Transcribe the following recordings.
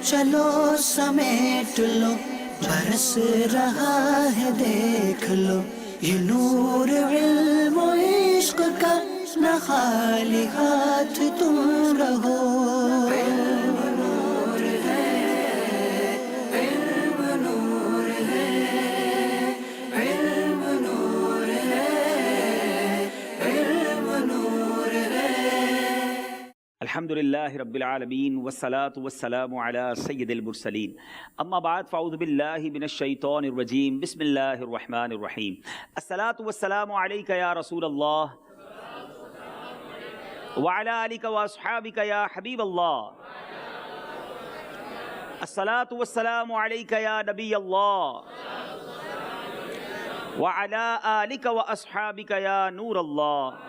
چلو سمیٹ لو برس رہا ہے دیکھ لو یہ نور علم و عشق کا نہ خالی ہاتھ تم رہو علم نور ہے علم نور ہے علم نور ہے علم نور ہے الحمدللہ رب العالمین والصلاة والسلام علی سید المرسلین اما بعد فاعوذ باللہ من الشیطان الرجیم بسم اللہ الرحمن الرحیم الصلاة والسلام علیک یا رسول اللہ وعلی آلک واصحابک یا حبیب اللہ الصلاة والسلام علیک یا نبی اللہ وعلی آلک واصحابک یا نور اللہ۔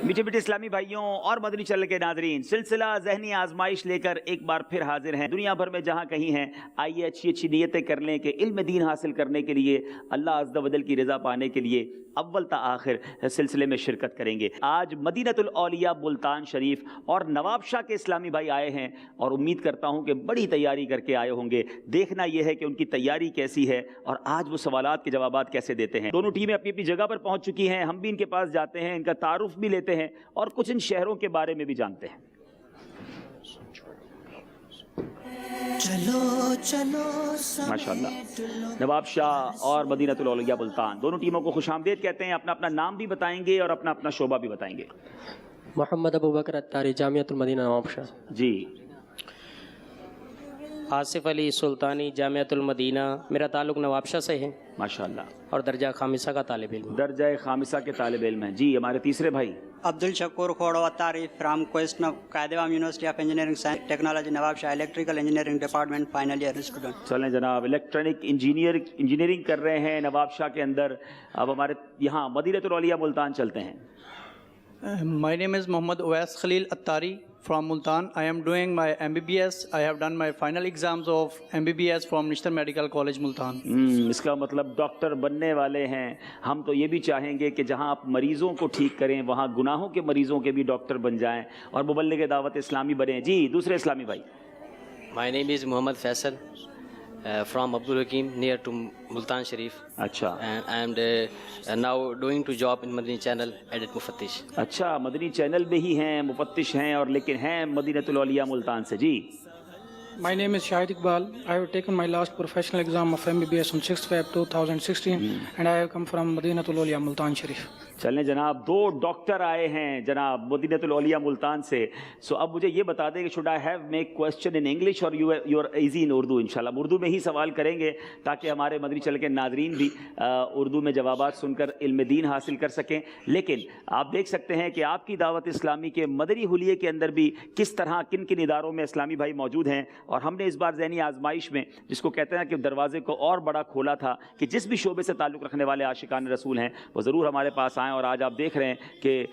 میٹھے میٹھے اسلامی بھائیوں اور مدنی چینل کے ناظرین، سلسلہ ذہنی آزمائش لے کر ایک بار پھر حاضر ہیں۔ دنیا بھر میں جہاں کہیں ہیں، آئیے اچھی اچھی نیتیں کر لیں کہ علم دین حاصل کرنے کے لیے، اللہ عز و جل کی رضا پانے کے لیے اول تا آخر سلسلے میں شرکت کریں گے۔ آج مدینۃ الاولیاء ملتان شریف اور نواب شاہ کے اسلامی بھائی آئے ہیں اور امید کرتا ہوں کہ بڑی تیاری کر کے آئے ہوں گے۔ دیکھنا یہ ہے کہ ان کی تیاری کیسی ہے اور آج وہ سوالات کے جوابات کیسے دیتے ہیں۔ دونوں ٹیمیں اپنی اپنی جگہ پر پہنچ چکی ہیں، ہم بھی ان کے پاس جاتے ہیں، ان کا تعارف بھی لیتے ہیں اور کچھ ان شہروں کے بارے میں بھی جانتے ہیں۔ چلو چلو ماشاءاللہ، نواب شاہ اور مدینۃ الاولیاء ملتان دونوں ٹیموں کو خوش آمدید کہتے ہیں۔ اپنا اپنا نام بھی بتائیں گے اور اپنا اپنا شعبہ بھی بتائیں گے۔ محمد ابو بکر اتاری، جامعۃ المدینہ نواب شاہ۔ جی، آصف علی سلطانی، جامعۃ المدینہ۔ میرا تعلق نواب شاہ سے ہے ماشاءاللہ، اور درجہ خامسہ کا طالب علم۔ درجہ خامسہ کے طالب علم ہیں۔ جی، ہمارے تیسرے بھائی عبد الشکور کھوڑو اتاری فرام کوئسٹن Quaid Awam university of engineering science technology Nawabshah, electrical engineering department, final year student. چلیں جناب، الیکٹرانک انجینئرنگ کر رہے ہیں نواب شاہ کے اندر۔ اب ہمارے یہاں مدینۃ الاولیاء ملتان چلتے ہیں۔ My name is Muhammad Uwais Khalil Attari from Multan. I am doing my MBBS. I have done my final exams of MBBS from National Medical College Multan. اس کا مطلب ڈاکٹر بننے والے ہیں۔ ہم تو یہ بھی چاہیں گے کہ جہاں آپ مریضوں کو ٹھیک کریں وہاں گناہوں کے مریضوں کے بھی ڈاکٹر بن جائیں اور مبلغ دعوت اسلامی بنیں۔ جی، دوسرے اسلامی بھائی۔ My name is Muhammad Faisal from Abdul Hakim near to Multan Sharif. اچھا And I am now doing to job in Madani Channel edit Mufattish. اچھا، مدنی چینل میں ہی ہیں، مفتش ہیں، اور لیکن ہیں مدینۃ الاولیاء ملتان سے۔ جی، My name is Shahid Iqbal. I have taken my last professional exam of MBBS on 6th Feb 2016 and I have come from Madinatul Awliya Multan Sharif. چلیں جناب، دو ڈاکٹر آئے ہیں جناب مدینۃ الاولیاء ملتان سے۔ سو اب مجھے یہ بتا دیں کہ should I have make question in English اور یو آر ایزی ان اردو؟ انشاءاللہ ہم اردو میں ہی سوال کریں گے تاکہ ہمارے مدنی چینل کے ناظرین بھی اردو میں جوابات سن کر علم دین حاصل کر سکیں۔ لیکن آپ دیکھ سکتے ہیں کہ آپ کی دعوت اسلامی کے مدنی حلیے کے اندر بھی کس طرح کن کن اداروں میں اسلامی بھائی موجود ہیں، اور ہم نے اس بار ذہنی آزمائش میں، جس کو کہتے ہیں کہ دروازے کو اور بڑا کھولا تھا کہ جس بھی شعبے سے تعلق رکھنے والے عاشقان رسول ہیں وہ ضرور ہمارے پاس آئیں، اور آج آپ دیکھ رہے ہیں کہ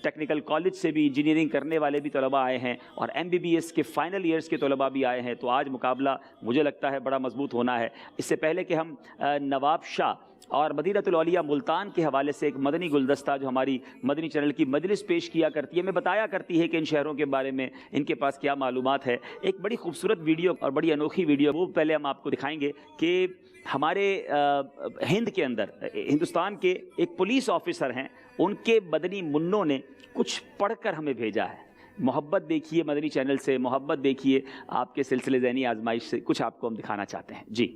ٹیکنیکل کالج سے بھی انجینئرنگ کرنے والے بھی طلباء آئے ہیں اور MBBS کے فائنل ایئرز کے طلباء بھی آئے ہیں۔ تو آج مقابلہ مجھے لگتا ہے بڑا مضبوط ہونا ہے۔ اس سے پہلے کہ ہم نواب شاہ اور مدینۃ الاولیاء ملتان کے حوالے سے ایک مدنی گلدستہ جو ہماری مدنی چینل کی مجلس پیش کیا کرتی ہے، میں بتایا کرتی ہے کہ ان شہروں کے بارے میں ان کے پاس کیا معلومات ہے، ایک بڑی خوبصورت ویڈیو اور بڑی انوکھی ویڈیو وہ پہلے ہم آپ کو دکھائیں گے کہ ہمارے ہند کے اندر، ہندوستان کے ایک پولیس آفیسر ہیں، ان کے مدنی منوں نے کچھ پڑھ کر ہمیں بھیجا ہے۔ محبت دیکھیے مدنی چینل سے، محبت دیکھیے آپ کے سلسلے ذہنی آزمائش سے، کچھ آپ کو ہم دکھانا چاہتے ہیں۔ جی،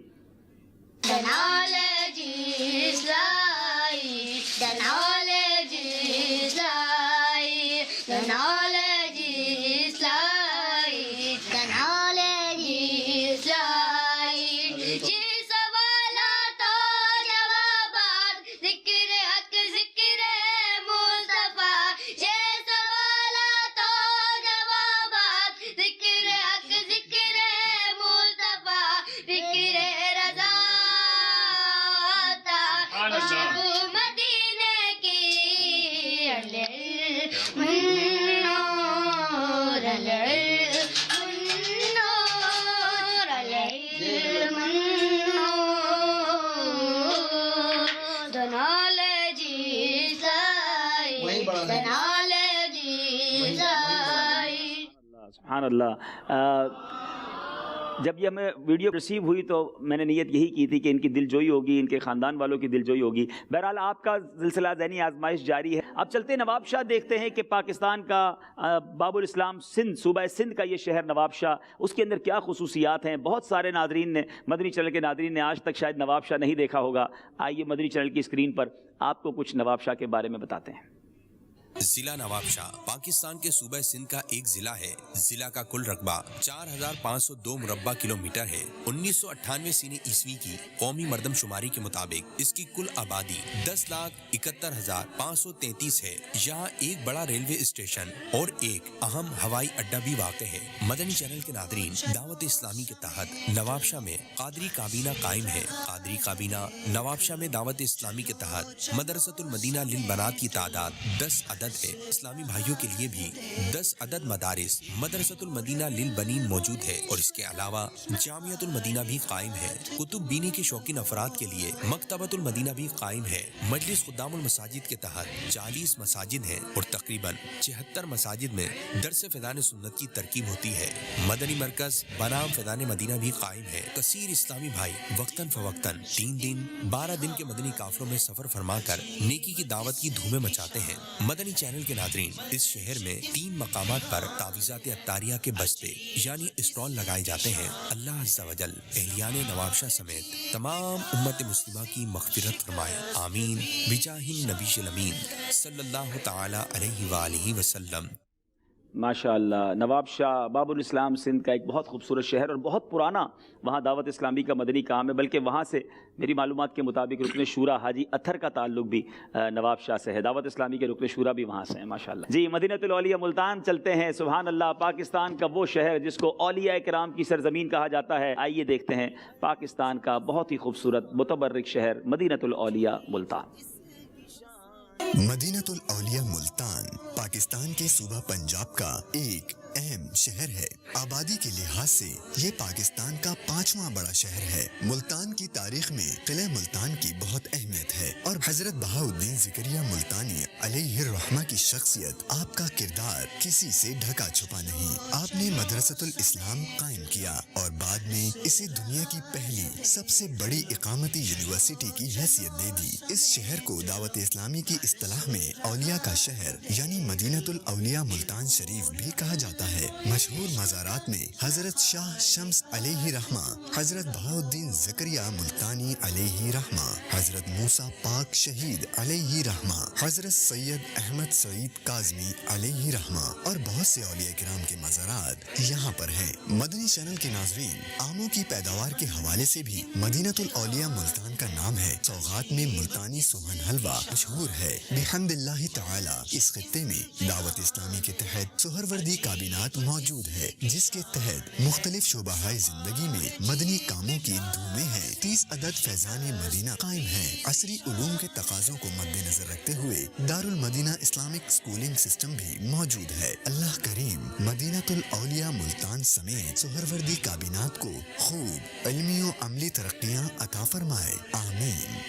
The knowledge is light, the knowledge is light, the knowledge is light, the knowledge is light. یہ سوالات و جوابات، ذکر حق ذکر مصطفیٰ، یہ سوالات و جوابات، ذکر حق ذکر مصطفیٰ، ذکر رضا مدینے کی سبحان اللہ. جب یہ ہمیں ویڈیو ریسیو ہوئی تو میں نے نیت یہی کی تھی کہ ان کی دل جوئی ہوگی، ان کے خاندان والوں کی دل جوئی ہوگی. بہرحال آپ کا سلسلہ ذہنی آزمائش جاری ہے. اب چلتے ہیں نواب شاہ، دیکھتے ہیں کہ پاکستان کا باب الاسلام سندھ، صوبہ سندھ کا یہ شہر نواب شاہ، اس کے اندر کیا خصوصیات ہیں. بہت سارے ناظرین نے، مدنی چینل کے ناظرین نے آج تک شاید نواب شاہ نہیں دیکھا ہوگا. آئیے مدنی چینل کی اسکرین پر آپ کو کچھ نواب شاہ کے بارے میں بتاتے ہیں. ضلع نواب شاہ پاکستان کے صوبہ سندھ کا ایک ضلع ہے. ضلع کا کل رقبہ 4502 مربع کلومیٹر ہے. 1998 سینہ عیسوی کی قومی مردم شماری کے مطابق اس کی کل آبادی 10,71,533 ہے. یہاں ایک بڑا ریلوے اسٹیشن اور ایک اہم ہوائی اڈہ بھی واقع ہے. مدنی چینل کے ناظرین، دعوت اسلامی کے تحت نواب شاہ میں قادری کابینہ قائم ہے. قادری کابینہ نواب شاہ میں دعوت اسلامی کے تحت مدرسۃ المدینہ للبنات کی تعداد 10 عدد ہے. اسلامی بھائیوں کے لیے بھی 10 عدد مدارس مدرسۃ المدینہ للبنین موجود ہے اور اس کے علاوہ جامعۃ المدینہ بھی قائم ہے. کتب بینی کے شوقین افراد کے لیے مکتبۃ المدینہ بھی قائم ہے. مجلس خدام المساجد کے تحت 40 مساجد ہیں اور تقریباً 76 مساجد میں درس فیضان سنت کی ترکیب ہوتی ہے. مدنی مرکز بنام فیضان مدینہ بھی قائم ہے. کثیر اسلامی بھائی وقتاً فوقتاً 3 دن 12 دن کے مدنی قافلوں میں سفر فرما کر نیکی کی دعوت کی دھومیں مچاتے ہیں. مدنی چینل کے ناظرین، اس شہر میں 3 مقامات پر تعویذات عطاریہ کے بستے یعنی اسٹال لگائے جاتے ہیں. اللہ عز و جل اہلیان نواب شاہ سمیت تمام امت مسلمہ کی مغفرت فرمائے. آمین بجاہ النبی الامین صلی اللہ تعالی علیہ وآلہ وسلم. ماشاء اللہ. نواب شاہ باب الاسلام سندھ کا ایک بہت خوبصورت شہر اور بہت پرانا وہاں دعوت اسلامی کا مدنی کام ہے. بلکہ وہاں سے میری معلومات کے مطابق رکن شورا حاجی اطہر کا تعلق بھی نواب شاہ سے ہے. دعوت اسلامی کے رکن شورا بھی وہاں سے ہیں ماشاء اللہ. جی مدینۃ الاولیاء ملتان چلتے ہیں. سبحان اللہ. پاکستان کا وہ شہر جس کو اولیاء کرام کی سرزمین کہا جاتا ہے. آئیے دیکھتے ہیں پاکستان کا بہت ہی خوبصورت متبرک شہر مدینۃ الاولیاء ملتان. مدینۃ الاولیاء ملتان پاکستان کے صوبہ پنجاب کا ایک اہم شہر ہے. آبادی کے لحاظ سے یہ پاکستان کا 5واں بڑا شہر ہے. ملتان کی تاریخ میں قلعہ ملتان کی بہت اہمیت ہے اور حضرت بہاؤالدین زکریا ملتانی علیہ الرحمہ کی شخصیت، آپ کا کردار کسی سے ڈھکا چھپا نہیں. آپ نے مدرسۃ الاسلام قائم کیا اور بعد میں اسے دنیا کی پہلی سب سے بڑی اقامتی یونیورسٹی کی حیثیت دے دی. اس شہر کو دعوت اسلامی کی اصطلاح میں اولیاء کا شہر یعنی مدینۃ الاولیاء ملتان شریف بھی کہا جاتا ہے. مشہور مزارات میں حضرت شاہ شمس علیہ رحمہ، حضرت بہاؤالدین زکریا ملتانی علیہ رحمہ، حضرت موسیٰ پاک شہید علیہ رحمہ، حضرت سید احمد سعید کاظمی علیہ رحمہ اور بہت سے اولیاء کرام کے مزارات یہاں پر ہیں. مدنی چینل کے ناظرین، آموں کی پیداوار کے حوالے سے بھی مدینۃ الاولیاء ملتان کا نام ہے. سوغات میں ملتانی سوہن حلوہ مشہور ہے. بحمد اللہ تعالی اس خطے میں دعوت اسلامی کے تحت سہروردی کابینات موجود ہے جس کے تحت مختلف شعبہ زندگی میں مدنی کاموں کی دھومیں ہیں. 30 عدد فیضان مدینہ قائم ہیں. عصری علوم کے تقاضوں کو مد نظر رکھتے ہوئے دارالمدینہ اسلامک اسکولنگ سسٹم بھی موجود ہے. اللہ کریم مدینۃ الاولیاء ملتان سمیت سہروردی کابینات کو خوب علمی و عملی ترقیاں عطا فرمائے. آمین.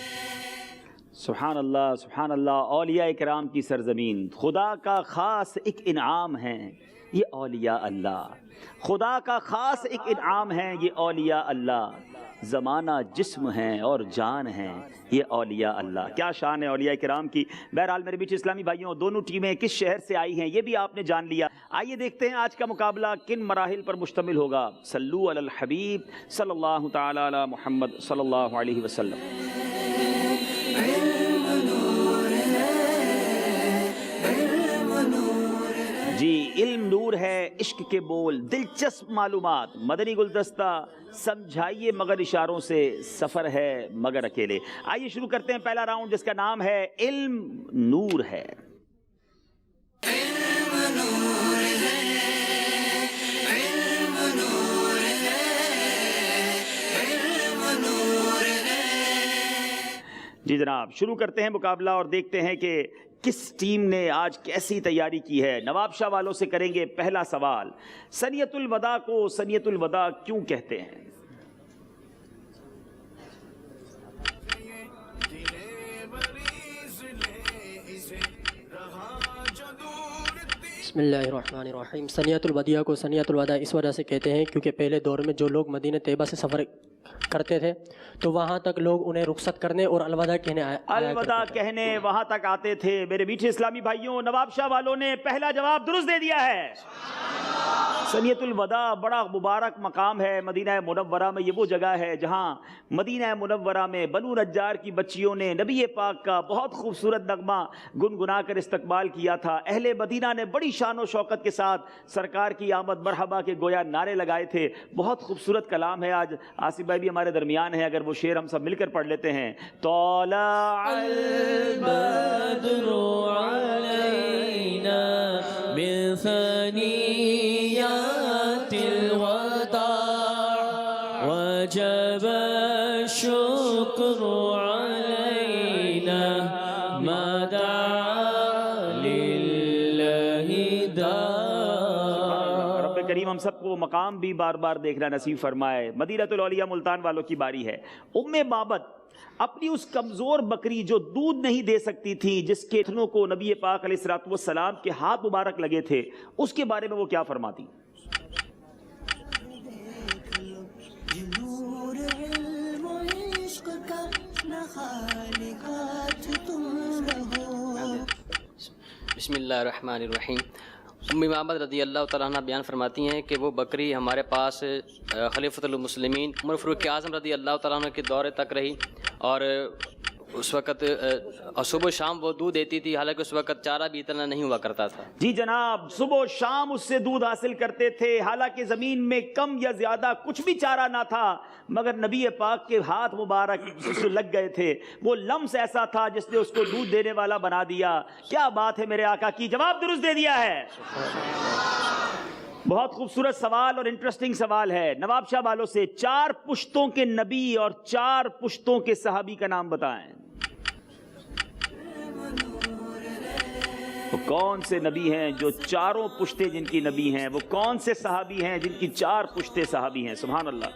سبحان اللہ سبحان اللہ. اولیاء کرام کی سرزمین خدا کا خاص ایک انعام ہے یہ اولیاء اللہ. خدا کا خاص ایک انعام ہے یہ اولیاء اللہ. زمانہ جسم ہیں اور جان ہیں یہ اولیاء اللہ. کیا شان ہے اولیاء کرام کی. بہرحال میرے بیچ اسلامی بھائیوں، دونوں ٹیمیں کس شہر سے آئی ہیں یہ بھی آپ نے جان لیا. آئیے دیکھتے ہیں آج کا مقابلہ کن مراحل پر مشتمل ہوگا. صلو علی الحبیب صلی اللہ تعالی علی محمد صلی اللہ علیہ وسلم. جی علم نور ہے، عشق کے بول، دلچسپ معلومات، مدنی گلدستہ سمجھائیے مگر اشاروں سے، سفر ہے مگر اکیلے. آئیے شروع کرتے ہیں پہلا راؤنڈ جس کا نام ہے علم نور ہے. جی جناب شروع کرتے ہیں مقابلہ اور دیکھتے ہیں کہ کس ٹیم نے آج کیسی تیاری کی ہے. نواب شاہ والوں سے کریں گے پہلا سوال. سنیت الوداع کو سنیت الوداع کیوں کہتے ہیں؟ بسم اللہ الرحمن الرحیم. سنیت الودیع کو سنیت الوداع اس وجہ سے کہتے ہیں کیونکہ پہلے دور میں جو لوگ مدینہ طیبہ سے سفر کرتے تھے تو وہاں تک لوگ انہیں رخصت کرنے اور الوداع کہنے الوداع کہنے وہاں تک آتے تھے. میرے میٹھے اسلامی بھائیوں، نواب شاہ والوں نے پہلا جواب درست دے دیا ہے. سنیت الوداع بڑا مبارک مقام ہے مدینہ منورہ میں. یہ وہ جگہ ہے جہاں مدینہ منورہ میں بنو نجار کی بچیوں نے نبی پاک کا بہت خوبصورت نغمہ گنگنا کر استقبال کیا تھا. اہل مدینہ نے بڑی شان و شوکت کے ساتھ سرکار کی آمد مرحبا کے گویا نعرے لگائے تھے. بہت خوبصورت کلام ہے. آج آصف بھائی بھی ہمارے درمیان ہے، اگر وہ شعر ہم سب مل کر پڑھ لیتے ہیں. طلع البدر علینا من ثنیات الوداع وجب الشکر علینا ما دعا للہ داع. رب کریم ہم سب کو مقام بھی بار بار دیکھنا نصیب فرمائے. مدینۃ الاولیاء ملتان والوں کی باری ہے. ام بابت اپنی اس کمزور بکری جو دودھ نہیں دے سکتی تھی، جس کے تھنوں کو نبی پاک علیہ الصلوۃ والسلام کے ہاتھ مبارک لگے تھے، اس کے بارے میں وہ کیا فرماتی؟ بسم اللہ الرحمن الرحیم. ام معبد رضی اللہ تعالیٰ عنہ بیان فرماتی ہیں کہ وہ بکری ہمارے پاس خلیفۃ المسلمین عمر فاروق اعظم رضی اللہ تعالیٰ عنہ کے دورے تک رہی، اور اس وقت صبح و شام وہ دودھ دیتی تھی، حالانکہ اس وقت چارہ بھی اتنا نہیں ہوا کرتا تھا. جی جناب، صبح و شام اس سے دودھ حاصل کرتے تھے، حالانکہ زمین میں کم یا زیادہ کچھ بھی چارہ نہ تھا، مگر نبی پاک کے ہاتھ مبارک اس سے لگ گئے تھے. وہ لمس ایسا تھا جس نے اس کو دودھ دینے والا بنا دیا. کیا بات ہے میرے آقا کی. جواب درست دے دیا ہے. بہت خوبصورت سوال اور انٹرسٹنگ سوال ہے. نواب شاہ والوں سے 4 پشتوں کے نبی اور 4 پشتوں کے صحابی کا نام بتائیں. وہ کون سے نبی ہیں جو 4 پشتے جن کی نبی ہیں؟ وہ کون سے صحابی ہیں جن کی 4 پشتے صحابی ہیں؟ سبحان اللہ.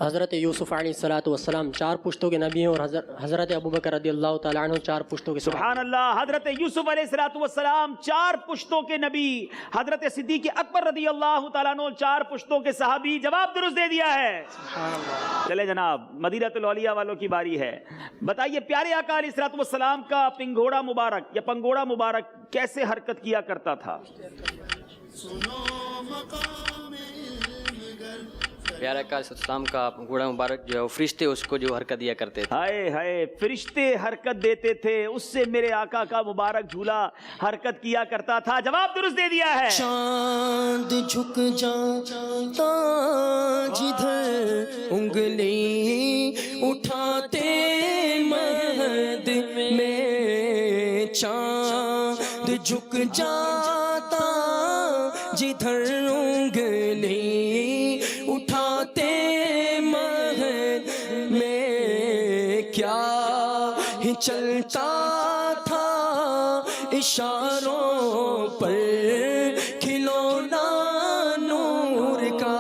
حضرت یوسف علیہ الصلاۃ والسلام 4 پشتوں کے نبی ہیں، اور حضرت ابوبکر رضی اللہ تعالیٰ عنہ 4 پشتوں کے. سبحان اللہ. حضرت یوسف علیہ الصلوۃ والسلام 4 پشتوں کے نبی، حضرت صدیق اکبر رضی اللہ تعالیٰ عنہ 4 پشتوں کے صحابی. جواب درست دے دیا ہے. سبحان اللہ. چلے جناب، مدینۃ الاولیاء والوں کی باری ہے. بتائیے پیارے آقا علیہ الصلوۃ والسلام کا پنگھوڑا مبارک یا پنگوڑا مبارک کیسے حرکت کیا کرتا تھا؟ پیارے آقا علیہ السلام کا گھوڑا مبارک جو ہے وہ فرشتے اس کو جو حرکت دیا کرتے تھے. ہائے ہائے، فرشتے حرکت دیتے تھے، اس سے میرے آقا کا مبارک جھولا حرکت کیا کرتا تھا. جواب درست دے دیا ہے. چاند جھک جاتا جدھر انگلی اٹھاتے مہد میں، چاند جھک جاتا جدھر انگلی اٹھاتے مہد میں، کیا ہی چلتا تھا اشاروں پر کھلونا نور کا.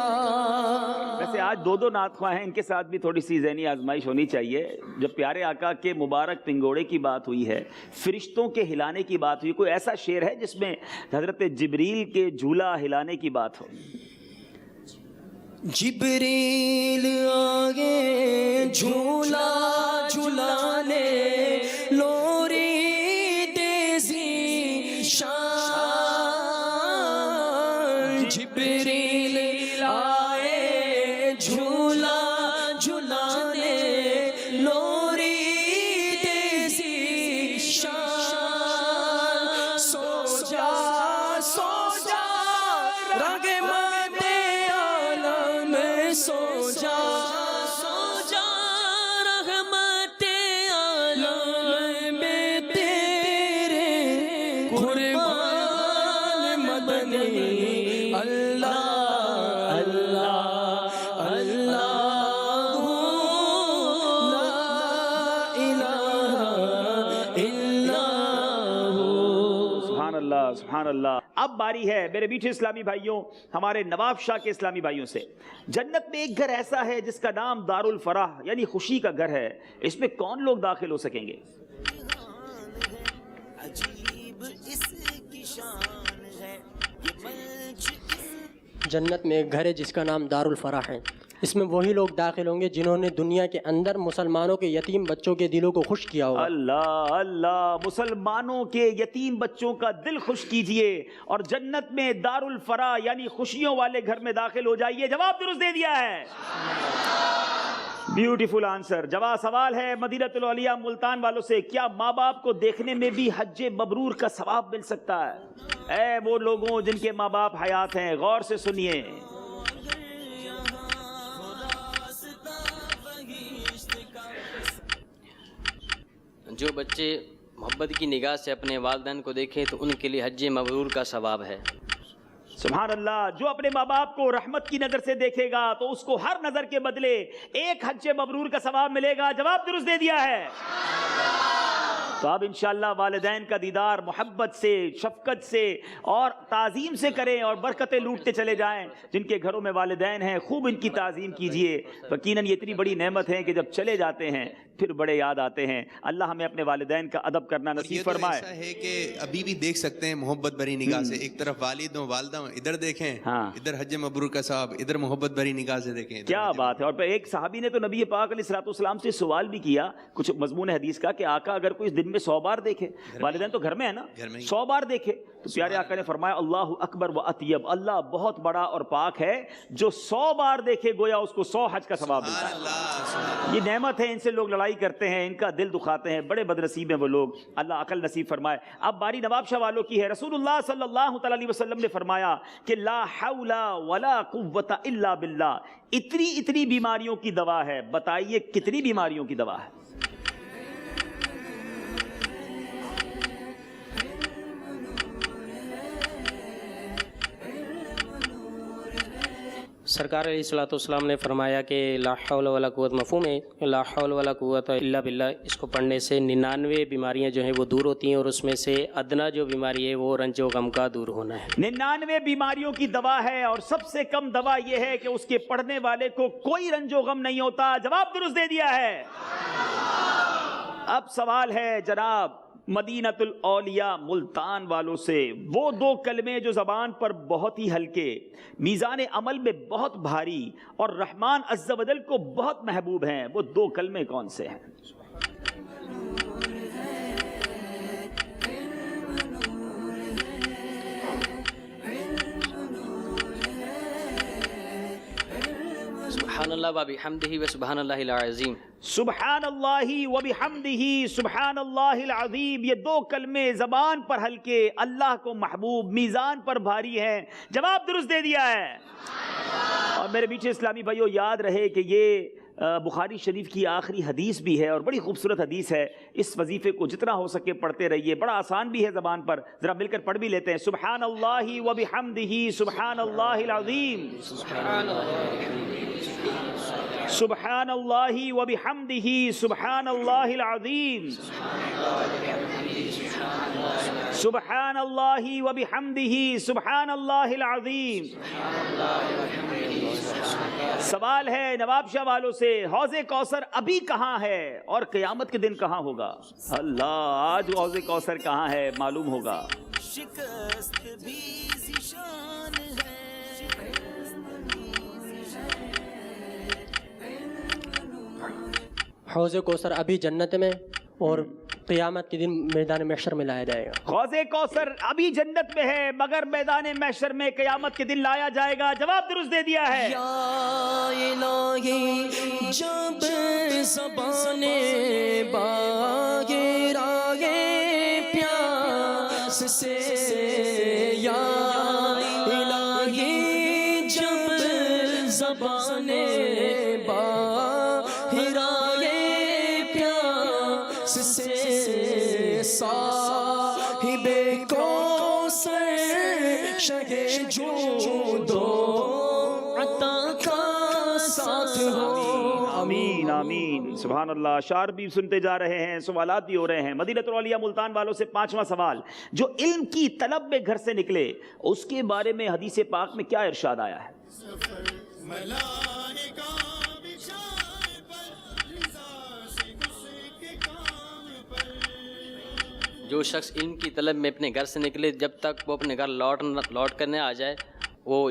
ویسے آج 2 نعت خواہ ہیں، ان کے ساتھ بھی تھوڑی سی ذہنی آزمائش ہونی چاہیے. جب پیارے آقا کے مبارک پنگوڑے کی بات ہوئی ہے، فرشتوں کے ہلانے کی بات ہوئی، کوئی ایسا شعر ہے جس میں حضرت جبریل کے جھولا ہلانے کی بات ہو؟ جبریل آگے جھولا جھولانے، لوری دیسی شان. جبریل آئے جھولا جھولانے، لوری دیسی شان. سو جا سو جا رگ سو جا سو جا رحمت عالم میں تیرے قربان مدنی. اللہ اللہ اللہ لا الہ الا ہو. سبحان اللہ سبحان اللہ. اب باری ہے میرے میٹھے اسلامی بھائیوں، ہمارے نواب شاہ کے اسلامی بھائیوں سے. جنت میں ایک گھر ایسا ہے جس کا نام دار الفرح یعنی خوشی کا گھر ہے. اس میں کون لوگ داخل ہو سکیں گے؟ عجیب اس کی شان ہے، جنت میں ایک گھر ہے جس کا نام دارالفلاح ہے. اس میں وہی لوگ داخل ہوں گے جنہوں نے دنیا کے اندر مسلمانوں کے یتیم بچوں کے دلوں کو خوش کیا ہوگا. اللہ اللہ، مسلمانوں کے یتیم بچوں کا دل خوش کیجئے اور جنت میں دارالفلاح یعنی خوشیوں والے گھر میں داخل ہو جائیے. جواب درست دے دیا ہے. Beautiful answer. جواب سوال ہے مدینہ الاولیاء ملتان والوں سے، کیا ماں باپ کو دیکھنے میں بھی حج مبرور کا ثواب مل سکتا ہے؟ اے وہ لوگوں جن کے ماں باپ حیات ہیں، غور سے سنیے. جو بچے محبت کی نگاہ سے اپنے والدین کو دیکھیں تو ان کے لیے حج مبرور کا ثواب ہے. سبحان اللہ. جو اپنے ماں باپ کو رحمت کی نظر سے دیکھے گا تو اس کو ہر نظر کے بدلے ایک حج مبرور کا ثواب ملے گا. جواب درست دے دیا ہے. تو اب انشاءاللہ والدین کا دیدار محبت سے، شفقت سے اور تعظیم سے کریں اور برکتیں لوٹتے چلے جائیں. جن کے گھروں میں والدین ہیں خوب ان کی تعظیم کیجئے. یقیناً یہ اتنی بڑی نعمت ہے کہ جب چلے جاتے ہیں پھر بڑے یاد آتے ہیں. اللہ ہمیں اپنے والدین کا ادب کرنا نصیب فرمائے. ایسا ہے کہ ابھی بھی دیکھ سکتے ہیں محبت بھری نگاہ سے. ایک طرف والد و والدہ ادھر دیکھیں، ادھر حج مبرور کا ثواب، ادھر محبت بھری نگاہ سے دیکھیں. کیا بات ہے. اور ایک صحابی نے تو نبی پاک علیہ الصلوۃ والسلام سے سوال بھی کیا کچھ مضمون حدیث کا کہ آقا اگر کوئی دن میں 100 بار دیکھے، والدین تو گھر میں ہے نا، 100 بار دیکھے تو پیارے آقا نے فرمایا اللہ اکبر و اطیب، اللہ بہت بڑا اور پاک ہے جو 100 بار دیکھے گویا اس کو 100 حج کا ثواب ملتا ہے. یہ نعمت ہے. ان سے لوگ لڑائی کرتے ہیں، ان کا دل دکھاتے ہیں. بڑے بد نصیب ہیں وہ لوگ. اللہ عقل نصیب فرمائے. اب باری نواب شاہ والوں کی ہے. رسول اللہ صلی اللہ تعالی علیہ وسلم نے فرمایا کہ لا حول ولا قوت الا باللہ. اتنی بیماریوں کی دوا ہے. بتائیے کتنی بیماریوں کی دوا ہے؟ سرکار علیہ الصلوۃ والسلام نے فرمایا کہ لا حول ولا قوت، مفہوم ہے لا حول ولا قوت الا باللہ. اس کو پڑھنے سے 99 بیماریاں جو ہیں وہ دور ہوتی ہیں اور اس میں سے ادنا جو بیماری ہے وہ رنج و غم کا دور ہونا ہے. 99 بیماریوں کی دوا ہے اور سب سے کم دوا یہ ہے کہ اس کے پڑھنے والے کو کوئی رنج و غم نہیں ہوتا. جواب درست دے دیا ہے. اب سوال ہے جناب مدینہ الاولیاء ملتان والوں سے، وہ 2 کلمے جو زبان پر بہت ہی ہلکے، میزان عمل میں بہت بھاری اور رحمان عز و جل کو بہت محبوب ہیں، وہ 2 کلمے کون سے ہیں؟ سبحان اللہ و بحمدہ و سبحان اللہ العظیم. سبحان اللہ و بحمدہ سبحان اللہ العظیم. یہ 2 کلمے زبان پر ہلکے، اللہ کو محبوب، میزان پر بھاری ہیں. جواب درست دے دیا ہے. اور میرے میٹھے اسلامی بھائیو یاد رہے کہ یہ بخاری شریف کی آخری حدیث بھی ہے اور بڑی خوبصورت حدیث ہے. اس وظیفے کو جتنا ہو سکے پڑھتے رہیے. بڑا آسان بھی ہے زبان پر. ذرا مل کر پڑھ بھی لیتے ہیں. سبحان اللہ و بحمدہ سبحان اللہ العظیم. سبحان اللہ و بحمدہ سبحان اللہ العظیم. سبحان اللہ و بحمدہ سبحان اللہ العظیم. سوال ہے نواب شاہ والوں سے، حوض کوثر ابھی کہاں ہے اور قیامت کے دن کہاں ہوگا؟ اللہ، آج حوض کوثر کہاں ہے معلوم ہوگا. شکست بھی ذیشان ہے. حوض کوثر ابھی جنت میں اور قیامت کے دن میدان محشر میں لایا جائے گا. حوض کوثر ابھی جنت میں ہے مگر میدان محشر میں قیامت کے دن لایا جائے گا. جواب درست دے دیا ہے. یا الہی جب زبان باغے راگے پیاس سے، یا الہی جب زبان صاحب کوثر شہ جود و عطا کا ساتھ ہو. آمین آمین. سبحان اللہ. اشعار بھی سنتے جا رہے ہیں، سوالات بھی ہو رہے ہیں. مدینہ الاولیاء ملتان والوں سے 5واں سوال، جو علم کی طلب میں گھر سے نکلے اس کے بارے میں حدیث پاک میں کیا ارشاد آیا ہے؟ جو شخص علم کی طلب میں اپنے گھر سے نکلے، جب تک وہ اپنے گھر لوٹ کرنے آ جائے وہ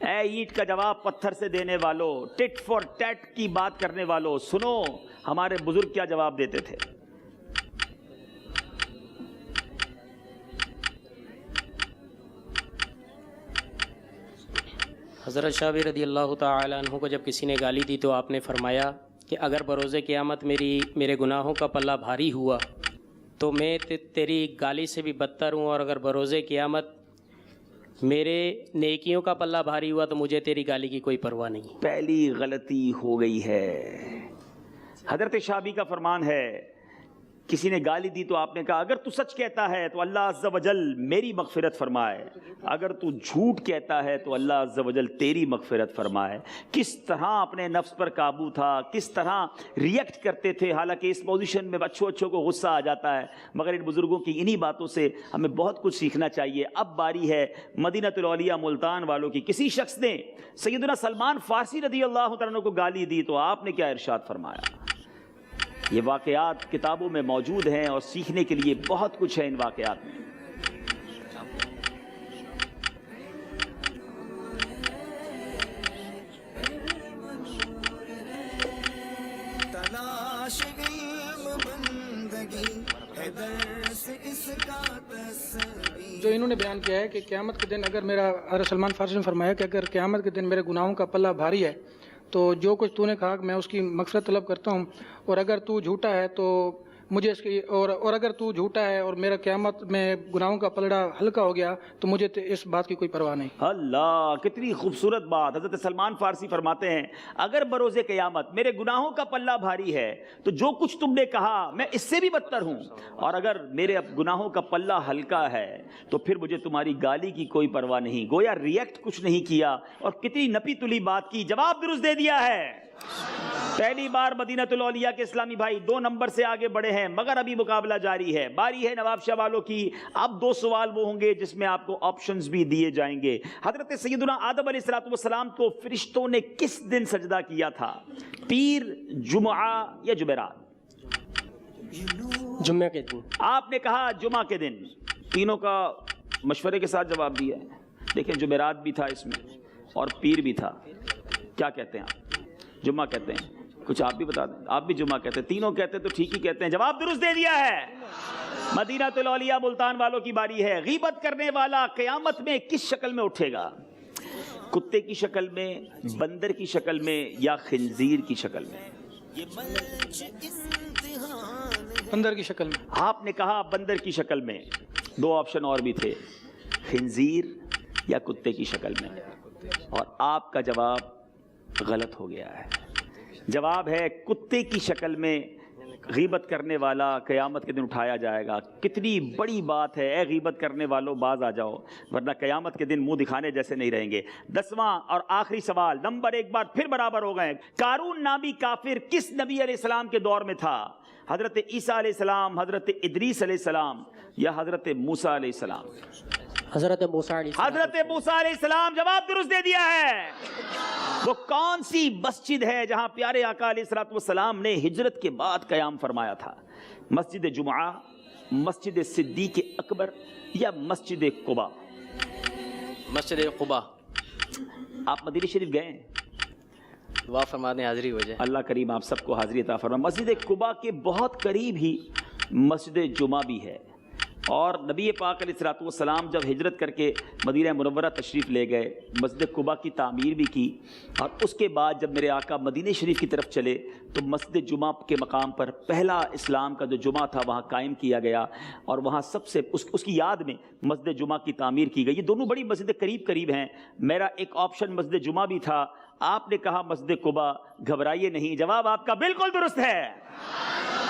اے اینٹ کا جواب پتھر سے دینے والوں، ٹٹ فار ٹیٹ کی بات کرنے والوں، سنو ہمارے بزرگ کیا جواب دیتے تھے۔ حضرت شاہ رضی اللہ تعالیٰ عنہ کو جب کسی نے گالی دی تو آپ نے فرمایا کہ اگر بروز قیامت میرے گناہوں کا پلہ بھاری ہوا تو میں تیری گالی سے بھی بدتر ہوں، اور اگر بروز قیامت میرے نیکیوں کا پلہ بھاری ہوا تو مجھے تیری گالی کی کوئی پرواہ نہیں۔ پہلی غلطی ہو گئی ہے۔ حضرت شابی کا فرمان ہے، کسی نے گالی دی تو آپ نے کہا اگر تو سچ کہتا ہے تو اللہ عز و جل میری مغفرت فرمائے، اگر تو جھوٹ کہتا ہے تو اللہ عز و جل تیری مغفرت فرمائے۔ کس طرح اپنے نفس پر قابو تھا، کس طرح ریئیکٹ کرتے تھے، حالانکہ اس پوزیشن میں اچھوں کو غصہ آ جاتا ہے، مگر ان بزرگوں کی انہی باتوں سے ہمیں بہت کچھ سیکھنا چاہیے۔ اب باری ہے مدینہ الاولیاء ملتان والوں کی۔ کسی شخص نے سیدنا سلمان فارسی رضی اللہ عنہ کو گالی دی تو آپ نے کیا ارشاد فرمایا؟ یہ واقعات کتابوں میں موجود ہیں اور سیکھنے کے لیے بہت کچھ ہے ان واقعات میں۔ جو انہوں نے بیان کیا ہے کہ قیامت کے دن اگر میرا، حضرت سلمان فارسی نے فرمایا کہ اگر قیامت کے دن میرے گناہوں کا پلہ بھاری ہے تو جو کچھ تو نے کہا میں اس کی مغفرت طلب کرتا ہوں، اور اگر تو جھوٹا ہے تو مجھے اس کی اور اگر تو جھوٹا ہے اور میرا قیامت میں گناہوں کا پلڑا ہلکا ہو گیا تو مجھے اس بات کی کوئی پرواہ نہیں۔ اللہ، کتنی خوبصورت بات۔ حضرت سلمان فارسی فرماتے ہیں اگر بروز قیامت میرے گناہوں کا پلہ بھاری ہے تو جو کچھ تم نے کہا میں اس سے بھی بدتر ہوں، اور اگر میرے گناہوں کا پلہ ہلکا ہے تو پھر مجھے تمہاری گالی کی کوئی پرواہ نہیں۔ گویا ریئیکٹ کچھ نہیں کیا اور کتنی نپی تلی بات کی، جواب درست دے دیا ہے۔ پہلی بار مدینہ الاولیاء کے اسلامی بھائی 2 نمبر سے آگے بڑھے ہیں، مگر ابھی مقابلہ جاری ہے۔ باری ہے نواب شاہ والوں کی۔ اب 2 سوال وہ ہوں گے جس میں آپ کو آپشنز بھی دیے جائیں گے۔ حضرت سیدنا آدم علیہ السلام کو فرشتوں نے کس دن سجدہ کیا تھا؟ پیر، جمعہ یا جمعرات؟ جمعہ کے دن۔ آپ نے کہا جمعہ کے دن۔ تینوں کا مشورے کے ساتھ جواب دیا ہے۔ دیکھیں جمعرات بھی تھا اس میں اور پیر بھی تھا۔ کیا کہتے ہیں آپ؟ جمعہ کہتے ہیں؟ کچھ آپ بھی بتا دیں۔ آپ بھی جمعہ کہتے ہیں؟ تینوں کہتے ہیں تو ٹھیک ہی کہتے ہیں۔ جواب درست دے دیا ہے۔ مدینہ الاولیاء ملتان والوں کی باری ہے۔ غیبت کرنے والا قیامت میں کس شکل میں اٹھے گا؟ کتے کی شکل میں، بندر کی شکل میں یا خنزیر کی شکل میں؟ بندر کی شکل میں۔ آپ نے کہا بندر کی شکل میں۔ 2 آپشن اور بھی تھے، خنزیر یا کتے کی شکل میں، اور آپ کا جواب غلط ہو گیا ہے۔ جواب ہے کتے کی شکل میں غیبت کرنے والا قیامت کے دن اٹھایا جائے گا۔ کتنی بڑی بات ہے۔ اے غیبت کرنے والوں باز آ جاؤ، ورنہ قیامت کے دن منہ دکھانے جیسے نہیں رہیں گے۔ 10واں اور آخری سوال، نمبر ایک بار پھر برابر ہو گئے۔ قارون نامی کافر کس نبی علیہ السلام کے دور میں تھا؟ حضرت عیسیٰ علیہ السلام، حضرت ادریس علیہ السلام یا حضرت موسیٰ علیہ السلام؟ حضرت موسیٰ علیہ السلام۔ حضرت موسیٰ علیہ السلام۔ جواب درست دے دیا ہے۔ وہ کون سی مسجد ہے جہاں پیارے آقا علیہ السلام نے ہجرت کے بعد قیام فرمایا تھا؟ مسجد جمعہ، مسجد صدیق اکبر یا مسجد قباء؟ مسجد قباء۔ آپ مدینہ شریف گئے ہیں؟ دعا فرما دیں حاضری ہو جائے۔ اللہ کریم آپ سب کو حاضری عطا فرمائے۔ مسجد قباء کے بہت قریب ہی مسجد جمعہ بھی ہے، اور نبی پاک علیہ السلام جب ہجرت کر کے مدینہ منورہ تشریف لے گئے، مسجد قباء کی تعمیر بھی کی، اور اس کے بعد جب میرے آقا مدینہ شریف کی طرف چلے تو مسجد جمعہ کے مقام پر پہلا اسلام کا جو جمعہ تھا وہاں قائم کیا گیا، اور وہاں سب سے اس کی یاد میں مسجد جمعہ کی تعمیر کی گئی۔ یہ دونوں بڑی مسجدیں قریب قریب ہیں۔ میرا ایک آپشن مسجد جمعہ بھی تھا، آپ نے کہا مسجد قباء۔ گھبرائیے نہیں، جواب آپ کا بالکل درست ہے۔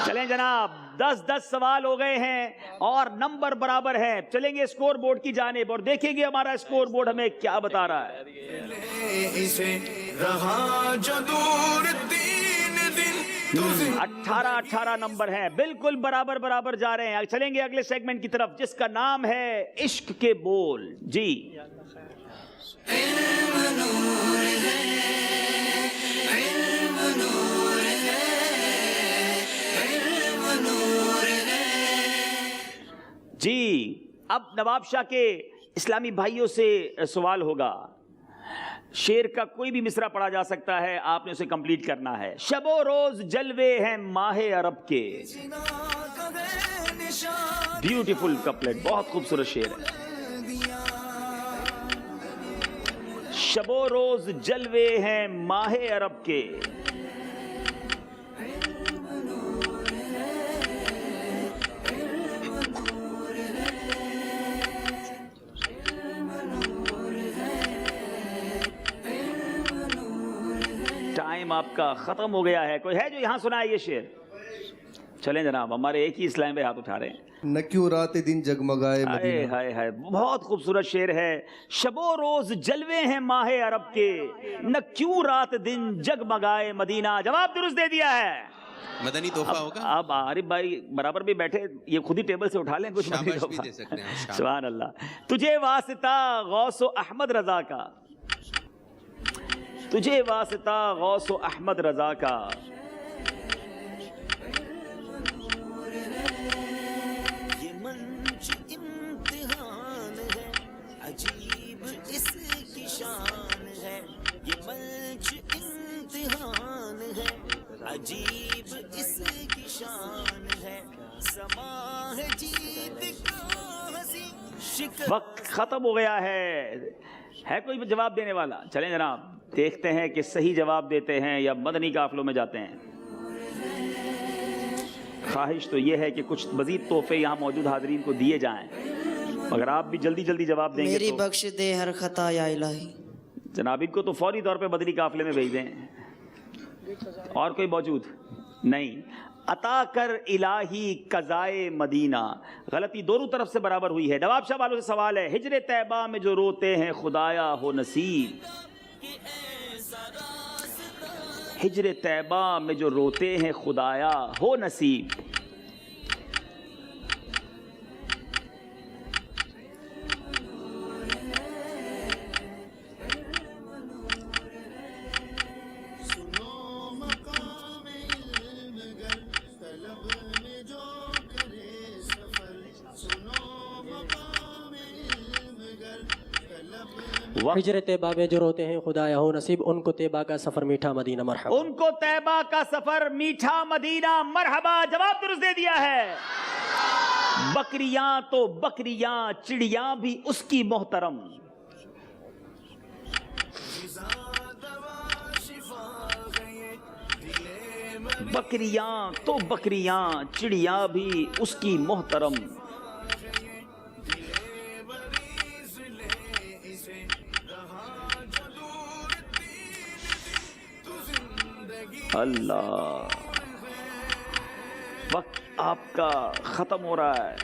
چلیں جناب، 10 سوال ہو گئے ہیں اور نمبر برابر ہیں۔ چلیں گے اسکور بورڈ کی جانب اور دیکھیں گے ہمارا اسکور بورڈ ہمیں کیا بتا رہا ہے۔ 18 نمبر ہیں، بالکل برابر جا رہے ہیں۔ چلیں گے اگلے سیگمنٹ کی طرف جس کا نام ہے عشق کے بول۔ جی جی اب نواب شاہ کے اسلامی بھائیوں سے سوال ہوگا۔ شعر کا کوئی بھی مصرع پڑھا جا سکتا ہے, آپ نے اسے کمپلیٹ کرنا ہے. شب و روز جلوے ہیں ماہ عرب کے. بیوٹیفل کپلیٹ, بہت خوبصورت شعر ہے. شب و روز جلوے ہیں ماہ عرب کے, ٹائم آپ کا ختم ہو گیا ہے. کوئی ہے جو یہاں سنا ہے یہ شعر؟ چلیں جناب, ہمارے ایک ہی اسلام پہ ہاتھ اٹھا رہے ہیں. نہ کیوں رات دن جگمگائے مدینہ. ہائے ہائے, بہت خوبصورت شعر ہے. شب و روز جلوے ہیں ماہ عرب کے, نہ کیوں رات دن جگمگائے مدینہ. جواب درست دے دیا ہے. مدنی تحفہ ہوگا. اب عارف بھائی برابر بھی بیٹھے, یہ خود ہی ٹیبل سے اٹھا لیں کچھ مدنی تحفہ. سبحان اللہ. تجھے واسطہ غوث و احمد رضا کا, تجھے واسطہ غوث و احمد رضا کا, یہ منچ امتحان ہے, عجیب اس کی شان ہے. یہ منچ امتحان ہے, عجیب اس کی شان ہے. سما ہے جیت کا ہنسی شکر. وقت ختم ہو گیا ہے. ہے کوئی جواب دینے والا؟ چلیں جناب, دیکھتے ہیں کہ صحیح جواب دیتے ہیں یا مدنی قافلوں میں جاتے ہیں. خواہش تو یہ ہے کہ کچھ مزید تحفے یہاں موجود حاضرین کو دیے جائیں, مگر آپ بھی جلدی جلدی جواب دیں گے میری تو بخش دے ہر خطا یا الہی. جناب ان کو تو فوری طور پہ مدنی قافلے میں بھیج دیں. اور کوئی موجود نہیں؟ عطا کر الہی قضائے مدینہ. غلطی دونوں طرف سے برابر ہوئی ہے. نواب شاہ والوں سے سوال ہے, ہجر طیبہ میں جو روتے ہیں خدایا ہو نصیب. ہجر طیبہ میں جو روتے ہیں خدایا ہو نصیب. ہجر طیبہ میں جو روتے ہیں خدایا ہو نصیب, ان کو طیبہ کا سفر میٹھا مدینہ مرحبا. ان کو طیبہ کا سفر میٹھا مدینہ مرحبا. جواب درست دے دیا ہے. بکریاں تو بکریاں, چڑیاں بھی اس کی محترم. بکریاں تو بکریاں, چڑیاں بھی اس کی محترم. اللہ, وقت آپ کا ختم ہو رہا ہے.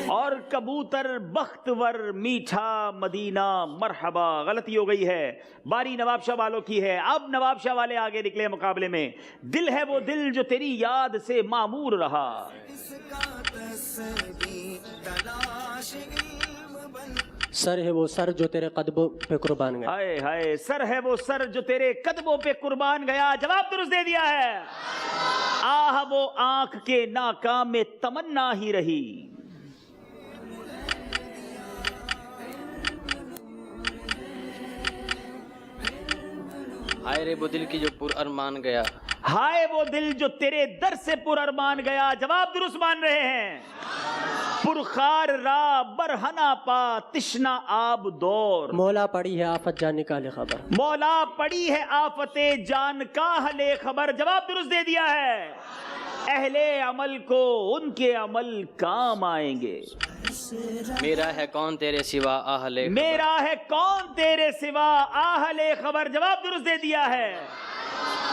اور کبوتر بختور میٹھا مدینہ مرحبا. غلطی ہو گئی ہے, باری نواب شاہ والوں کی ہے. اب نواب شاہ والے آگے نکلے مقابلے میں. دل ہے وہ دل جو تیری یاد سے معمور رہا. سر ہے وہ سر جو تیرے قدموں پہ قربان گیا. ہائے ہائے, سر ہے وہ سر جو تیرے قدموں پہ قربان گیا. جواب درست دے دیا ہے. آہ وہ آنکھ کے ناکام میں تمنا ہی رہی. ہائے رے وہ دل کی جو پر ارمان گیا. ہائے وہ دل جو تیرے در سے پر ارمان گیا. جواب درست مان رہے ہیں. پرخار را برہنا پا تشنا آب دور. مولا پڑی ہے آفت جان نکالے خبر. مولا پڑی ہے آفت جان کا حلے خبر. جواب درست دے دیا ہے. اہل عمل کو ان کے عمل کام آئیں گے. میرا ہے کون تیرے سوا اہل, میرا ہے کون تیرے سوا اہل خبر. جواب درست دے دیا ہے.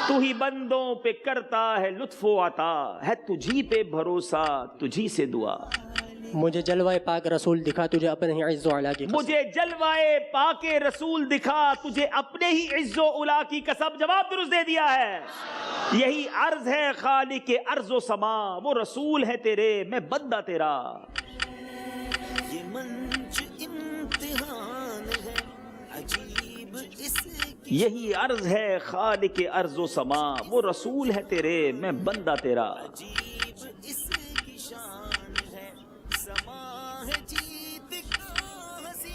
تو ہی بندوں پہ کرتا ہے لطف و عطا, ہے تجھی پہ بھروسہ تجھی سے دعا. مجھے جلوہ پاک رسول دکھا تجھے اپنے ہی عز و علا کی قسم. مجھے جلوہ پاک رسول دکھا تجھے اپنے ہی عز و علا کی قسم. جواب درست دے دیا ہے. یہی عرض ہے خالق ارض و سما, وہ رسول ہے تیرے میں بندہ تیرا. یہ منچ امتحان ہے, عجیب اس کی. یہی عرض ہے خالق ارض و سما, وہ رسول ہے تیرے میں بندہ تیرا. عجیب اس کی شان ہے, سما ہے جیت کا ہنسی,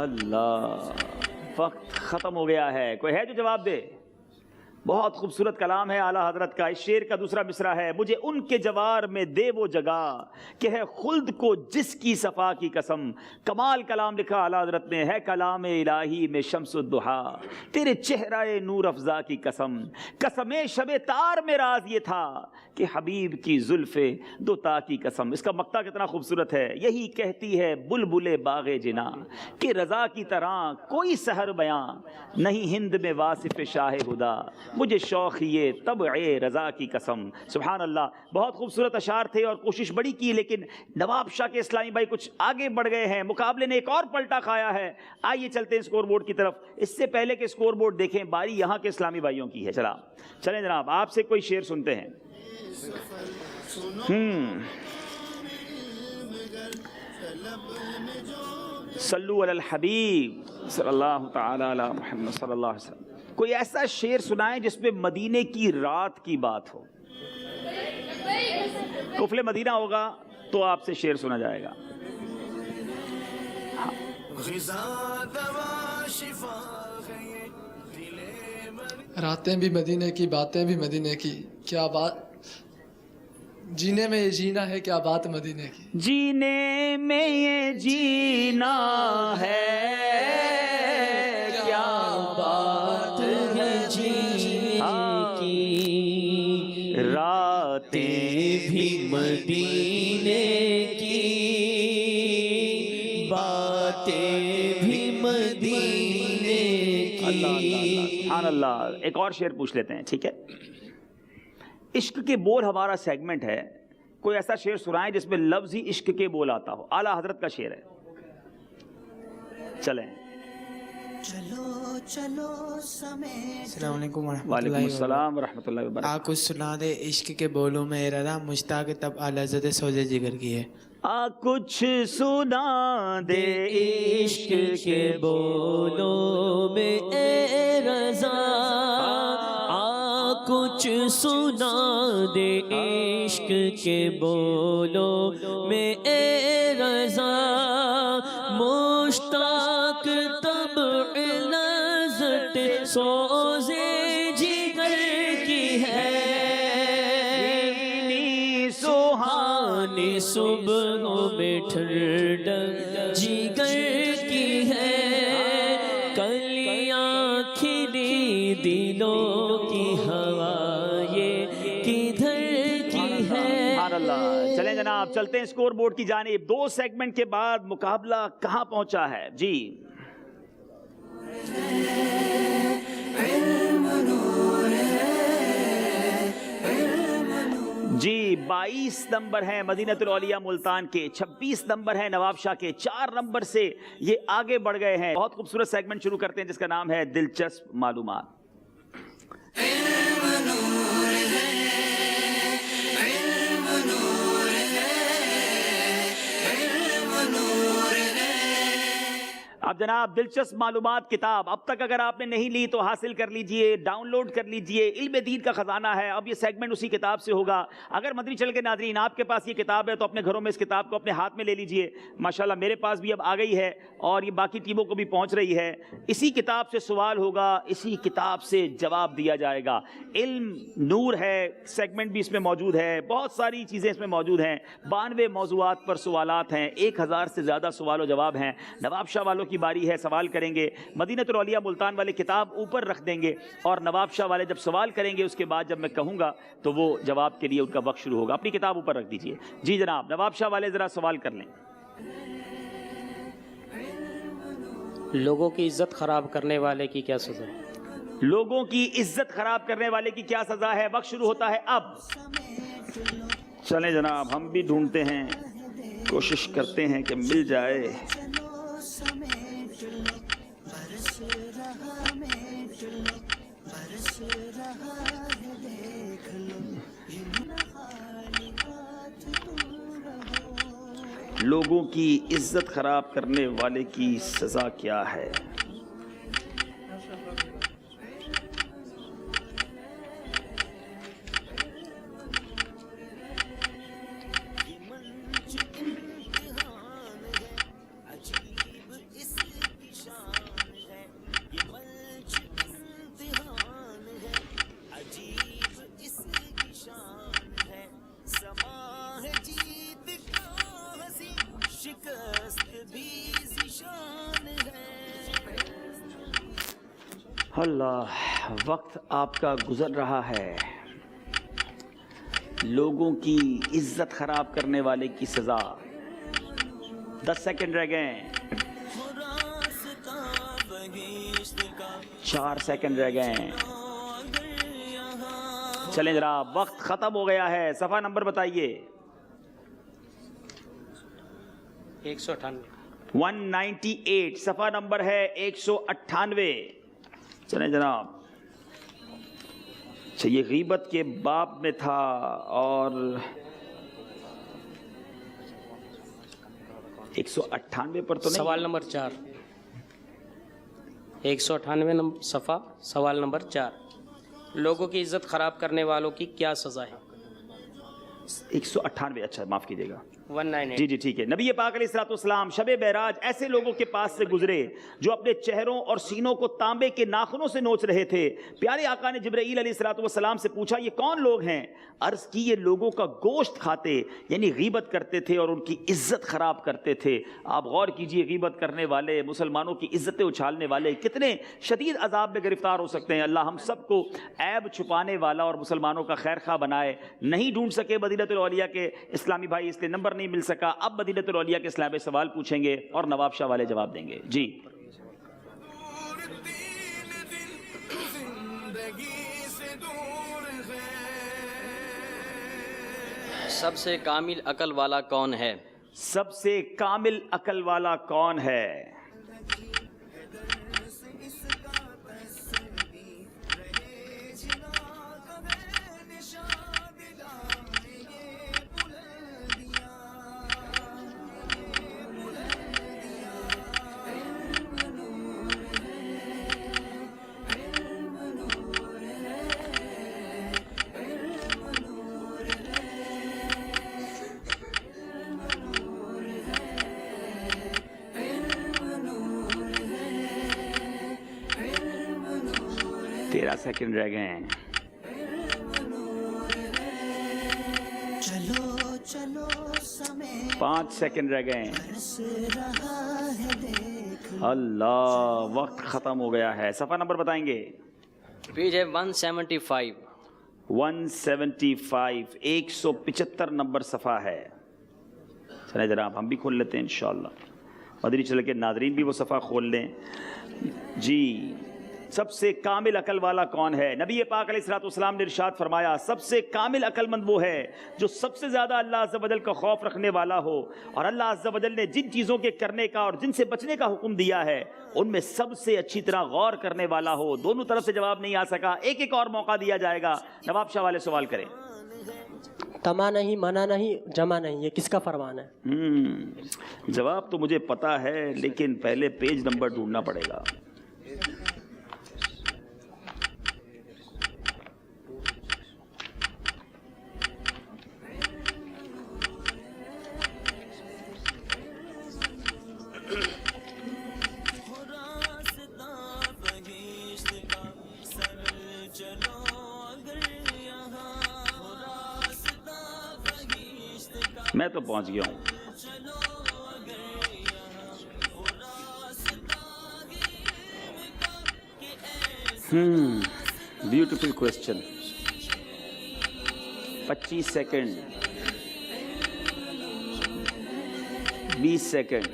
اللہ، وقت ختم ہو گیا ہے، کوئی ہے جو جواب دے؟ بہت خوبصورت کلام ہے اعلیٰ حضرت کا. اس شعر کا دوسرا مصرع ہے: مجھے ان کے جوار میں دے وہ جگہ کہ ہے خلد کو جس کی صفا کی قسم. کمال کلام لکھا اعلیٰ حضرت نے، ہے کلام الہی میں شمس الضحیٰ، تیرے چہرہ نور افزا کی قسم. قسم شب تار میں راز یہ تھا کہ حبیب کی زلف دوتا کی قسم. اس کا مقطع کتنا خوبصورت ہے. یہی کہتی ہے بلبل باغ جنا کہ رضا کی طرح کوئی سحر بیاں نہیں ہند میں واصف شاہ ہدا. مجھے شوق یہ طبع رضا کی قسم. سبحان اللہ، بہت خوبصورت اشعار تھے اور کوشش بڑی کی، لیکن نواب شاہ کے اسلامی بھائی کچھ آگے بڑھ گئے ہیں. مقابلے نے ایک اور پلٹا کھایا ہے. آئیے چلتے ہیں اسکور بورڈ کی طرف. اس سے پہلے کہ اسکور بورڈ دیکھیں، باری یہاں کے اسلامی بھائیوں کی ہے. چلیں جناب، آپ سے کوئی شعر سنتے ہیں. صلو علی الحبیب صلی اللہ تعالی علی محمد صلی اللہ علیہ وسلم. کوئی ایسا شعر سنائیں جس میں مدینے کی رات کی بات ہو. کفل مدینہ ہوگا تو آپ سے شعر سنا جائے گا. راتیں بھی مدینے کی، باتیں بھی مدینے کی، کیا بات جینے میں یہ جینا ہے، کیا بات مدینے کی. جینے میں یہ جینا ہے، کیا بات ہے جینے کی. راتیں بھی مدینے کی، باتیں بھی مدینے کی. اللہ سبحان اللہ. ایک اور شعر پوچھ لیتے ہیں، ٹھیک ہے؟ عشق کے بول ہمارا سیگمنٹ ہے. کوئی ایسا شعر سنائیں جس میں لفظ ہی عشق کے بول آتا ہو. اعلیٰ حضرت کا شعر ہے. چلیں. السلام علیکم وعلیکم السلام ورحمۃ اللہ وبرکاتہ. آپ کچھ سنا دے عشق کے بولوں میں ارادہ مشتاق تب اعلیٰ حضرت سوزے جگر کی ہے. کچھ سنا دے عشق کے بولوں میں اے رضا، کچھ سنا دے عشق کے بولوں میں اے رضا. مشتاق طبع لذت سوزے جگر کی ہے، سہانی صبح میں ٹھنڈک جگر کی ہے. کلیاں کھلی دلوں کی ہوا یہ کدھر کی ہے. چلیں جناب، چلتے ہیں اسکور بورڈ کی جانب. 2 سیگمنٹ کے بعد مقابلہ کہاں پہنچا ہے جی؟ جی 22 نمبر ہیں مدینۃ الاولیاء ملتان کے، 26 نمبر ہیں نواب شاہ کے. 4 نمبر سے یہ آگے بڑھ گئے ہیں. بہت خوبصورت سیگمنٹ شروع کرتے ہیں جس کا نام ہے دلچسپ معلومات. اب جناب دلچسپ معلومات کتاب اب تک اگر آپ نے نہیں لی تو حاصل کر لیجئے، ڈاؤن لوڈ کر لیجئے. علم دین کا خزانہ ہے. اب یہ سیگمنٹ اسی کتاب سے ہوگا. اگر مدنی چینل کے ناظرین آپ کے پاس یہ کتاب ہے تو اپنے گھروں میں اس کتاب کو اپنے ہاتھ میں لے لیجئے. ماشاءاللہ میرے پاس بھی اب آ گئی ہے اور یہ باقی ٹیموں کو بھی پہنچ رہی ہے. اسی کتاب سے سوال ہوگا، اسی کتاب سے جواب دیا جائے گا. علم نور ہے سیگمنٹ بھی اس میں موجود ہے. بہت ساری چیزیں اس میں موجود ہیں. 92 موضوعات پر سوالات ہیں. 1000 سے زیادہ سوال و جواب ہیں. نواب شاہ والوں کی باری ہے، سوال کریں گے. مدینۃ الاولیاء ملتان والے کتاب اوپر رکھ دیں گے اور نواب شاہ والے جب سوال کریں گے اس کے بعد جب میں کہوں گا تو وہ جواب کے لیے ان کا وقت شروع ہوگا. اپنی کتاب اوپر رکھ دیجئے. جی جناب نواب شاہ والے ذرا سوال کر لیں. لوگوں کی عزت خراب کرنے والے کی کیا سزا ہے؟ لوگوں کی عزت خراب کرنے والے کی کیا سزا ہے؟ وقت شروع ہوتا ہے اب. چلیں جناب ہم بھی ڈھونڈتے ہیں، کوشش کرتے ہیں کہ مل جائے. لوگوں کی عزت خراب کرنے والے کی سزا کیا ہے؟ اللہ وقت آپ کا گزر رہا ہے. لوگوں کی عزت خراب کرنے والے کی سزا. 10 سیکنڈ رہ گئے ہیں. 4 سیکنڈ رہ گئے ہیں. چلیں جناب وقت ختم ہو گیا ہے. صفحہ نمبر بتائیے. 198. صفحہ نمبر ہے 198. چلیں جناب. اچھا یہ غیبت کے باب میں تھا اور 198 پر تو نہیں. سوال نمبر 4. 198 نمبر صفحہ سوال نمبر 4. لوگوں کی عزت خراب کرنے والوں کی کیا سزا ہے؟ 198. اچھا معاف کیجیے گا. 198. جی ٹھیک ہے. نبی پاک علیہ الصلوۃ والسلام شب معراج ایسے لوگوں کے پاس سے گزرے جو اپنے چہروں اور سینوں کو تانبے کے ناخنوں سے نوچ رہے تھے. پیارے آقا نے جبرائیل علیہ الصلوۃ والسلام سے پوچھا یہ کون لوگ ہیں؟ عرض کی یہ لوگوں کا گوشت کھاتے یعنی غیبت کرتے تھے اور ان کی عزت خراب کرتے تھے. آپ غور کیجئے غیبت کرنے والے مسلمانوں کی عزتیں اچھالنے والے کتنے شدید عذاب میں گرفتار ہو سکتے ہیں. اللہ ہم سب کو عیب چھپانے والا اور مسلمانوں کا خیر خواہ بنائے. نہیں ڈھونڈ سکے مدینۃ الاولیاء کے اسلامی بھائی اس لیے نمبر نہیں مل سکا. اب مدینۃ الاولیاء کے اسلام سوال پوچھیں گے اور نواب شاہ والے جواب دیں گے. جی سب سے کامل عقل والا کون ہے؟ سب سے کامل عقل والا کون ہے؟ تیرہ سیکنڈ رہ گئے ہیں. چلو چلو 5 سیکنڈ رہ گئے ہیں. اللہ وقت ختم ہو گیا ہے. صفحہ نمبر بتائیں گے. پیج ہے 175. 175 175 نمبر صفحہ ہے. چلیں جناب ہم بھی کھول لیتے ہیں انشاءاللہ. مدنی چینل کے ناظرین بھی وہ صفحہ کھول لیں. جی سب سے کامل عقل والا کون ہے؟ نبی پاک علیہ الصلوۃ والسلام نے ارشاد فرمایا سب سے کامل عقل مند وہ ہے جو سب سے زیادہ اللہ عز و جل کا خوف رکھنے والا ہو اور اللہ عز و جل نے جن چیزوں کے کرنے کا اور جن سے بچنے کا حکم دیا ہے ان میں سب سے اچھی طرح غور کرنے والا ہو. دونوں طرف سے جواب نہیں آ سکا. ایک اور موقع دیا جائے گا. نواب شاہ والے سوال کریں. تما نہیں منع نہیں جمع نہیں یہ کس کا فرمان ہے؟ جواب تو مجھے پتا ہے لیکن پہلے پیج نمبر ڈھونڈنا پڑے گا. میں تو پہنچ گیا ہوں. Beautiful question. 25 second 20 second.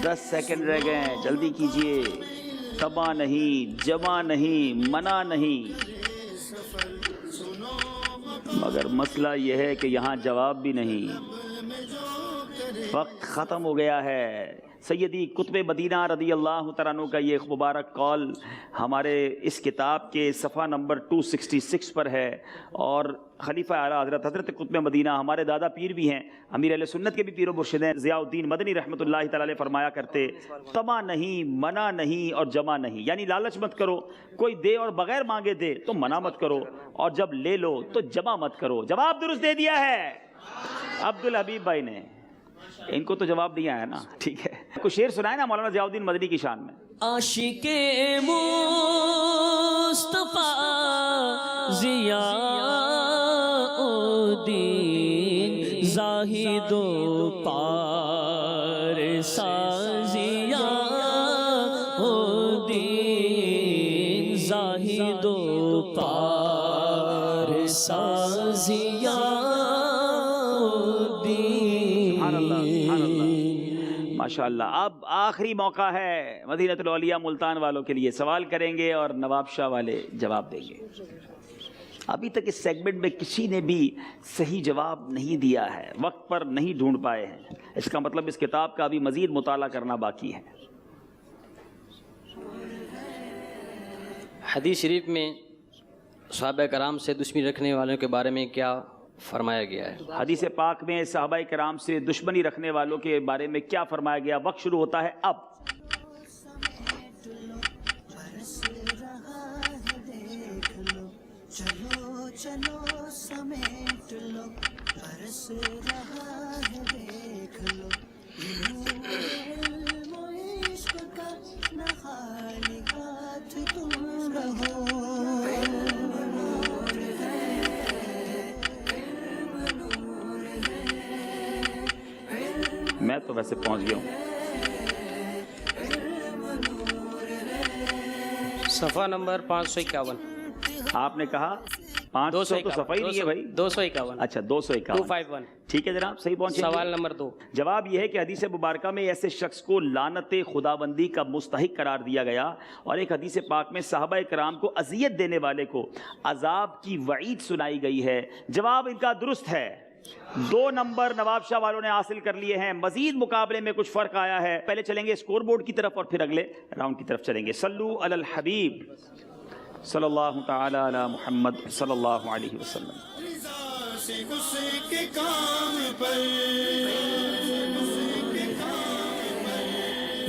دس سیکنڈ رہ گئے ہیں. جلدی کیجئے. تباہ نہیں جمع نہیں منع نہیں. مگر مسئلہ یہ ہے کہ یہاں جواب بھی نہیں. وقت ختم ہو گیا ہے. سیدی قطب مدینہ رضی اللہ تعالیٰ عنہ کا یہ مبارک قول ہمارے اس کتاب کے صفحہ نمبر 266 پر ہے اور خلیفہ اعلیٰ حضرت قطب مدینہ ہمارے دادا پیر بھی ہیں, امیر اہل سنت کے بھی پیر و مرشد ہیں, ضیاء الدین مدنی رحمۃ اللہ تعالیٰ علیہ فرمایا کرتے طمع نہیں منع نہیں اور جمع نہیں, یعنی لالچ مت کرو, کوئی دے اور بغیر مانگے دے تو منع مت کرو, اور جب لے لو تو جمع مت کرو. جواب درست دے دیا ہے عبدالحبیب بھائی نے. ان کو تو جواب دیا ہے نا, ٹھیک ہے. کچھ شعر سنائے نا مولانا ضیاء الدین مدنی کی شان میں. عاشق مصطفیٰ ضیاء الدین زاہد و پار سازیاں ہو دین، زاہد و پار سازیاں ہو دین۔ ماشاءاللہ۔ اب آخری موقع ہے مدینۃ الاولیاء ملتان والوں کے لیے، سوال کریں گے اور نواب شاہ والے جواب دیں گے۔ ابھی تک اس سیگمنٹ میں کسی نے بھی صحیح جواب نہیں دیا ہے، وقت پر نہیں ڈھونڈ پائے ہیں، اس کا مطلب اس کتاب کا ابھی مزید مطالعہ کرنا باقی ہے۔ حدیث شریف میں صحابہ کرام سے دشمنی رکھنے والوں کے بارے میں کیا فرمایا گیا ہے؟ حدیث پاک میں صحابہ کرام سے دشمنی رکھنے والوں کے بارے میں کیا فرمایا گیا؟ وقت شروع ہوتا ہے اب۔ چلو چلو سمیٹ لو، برس رہا ہے دیکھ لو، علم و عشق کا نہ خالی ہاتھ تم رہو۔ میں تو ویسے پہنچ گیا ہوں۔ صفحہ نمبر 551۔ آپ نے کہا 500 تو صفحہ ہی نہیں ہے بھائی، 251۔ اچھا 251، 251 ٹھیک ہے جناب، صحیح پہنچے۔ سوال نمبر 2، جواب یہ ہے کہ حدیث مبارکہ میں ایسے شخص کو لعنت خداوندی کا مستحق قرار دیا گیا، اور ایک حدیث پاک میں صحابہ کرام کو اذیت دینے والے کو عذاب کی وعید سنائی گئی ہے۔ جواب ان کا درست ہے۔ 2 نمبر نواب شاہ والوں نے حاصل کر لیے ہیں۔ مزید مقابلے میں کچھ فرق آیا ہے، پہلے چلیں گے اسکور بورڈ کی طرف اور پھر اگلے راؤنڈ کی طرف چلیں گے۔ صلو علی الحبیب صلی اللہ تعالی علی محمد صلی اللہ علیہ وسلم۔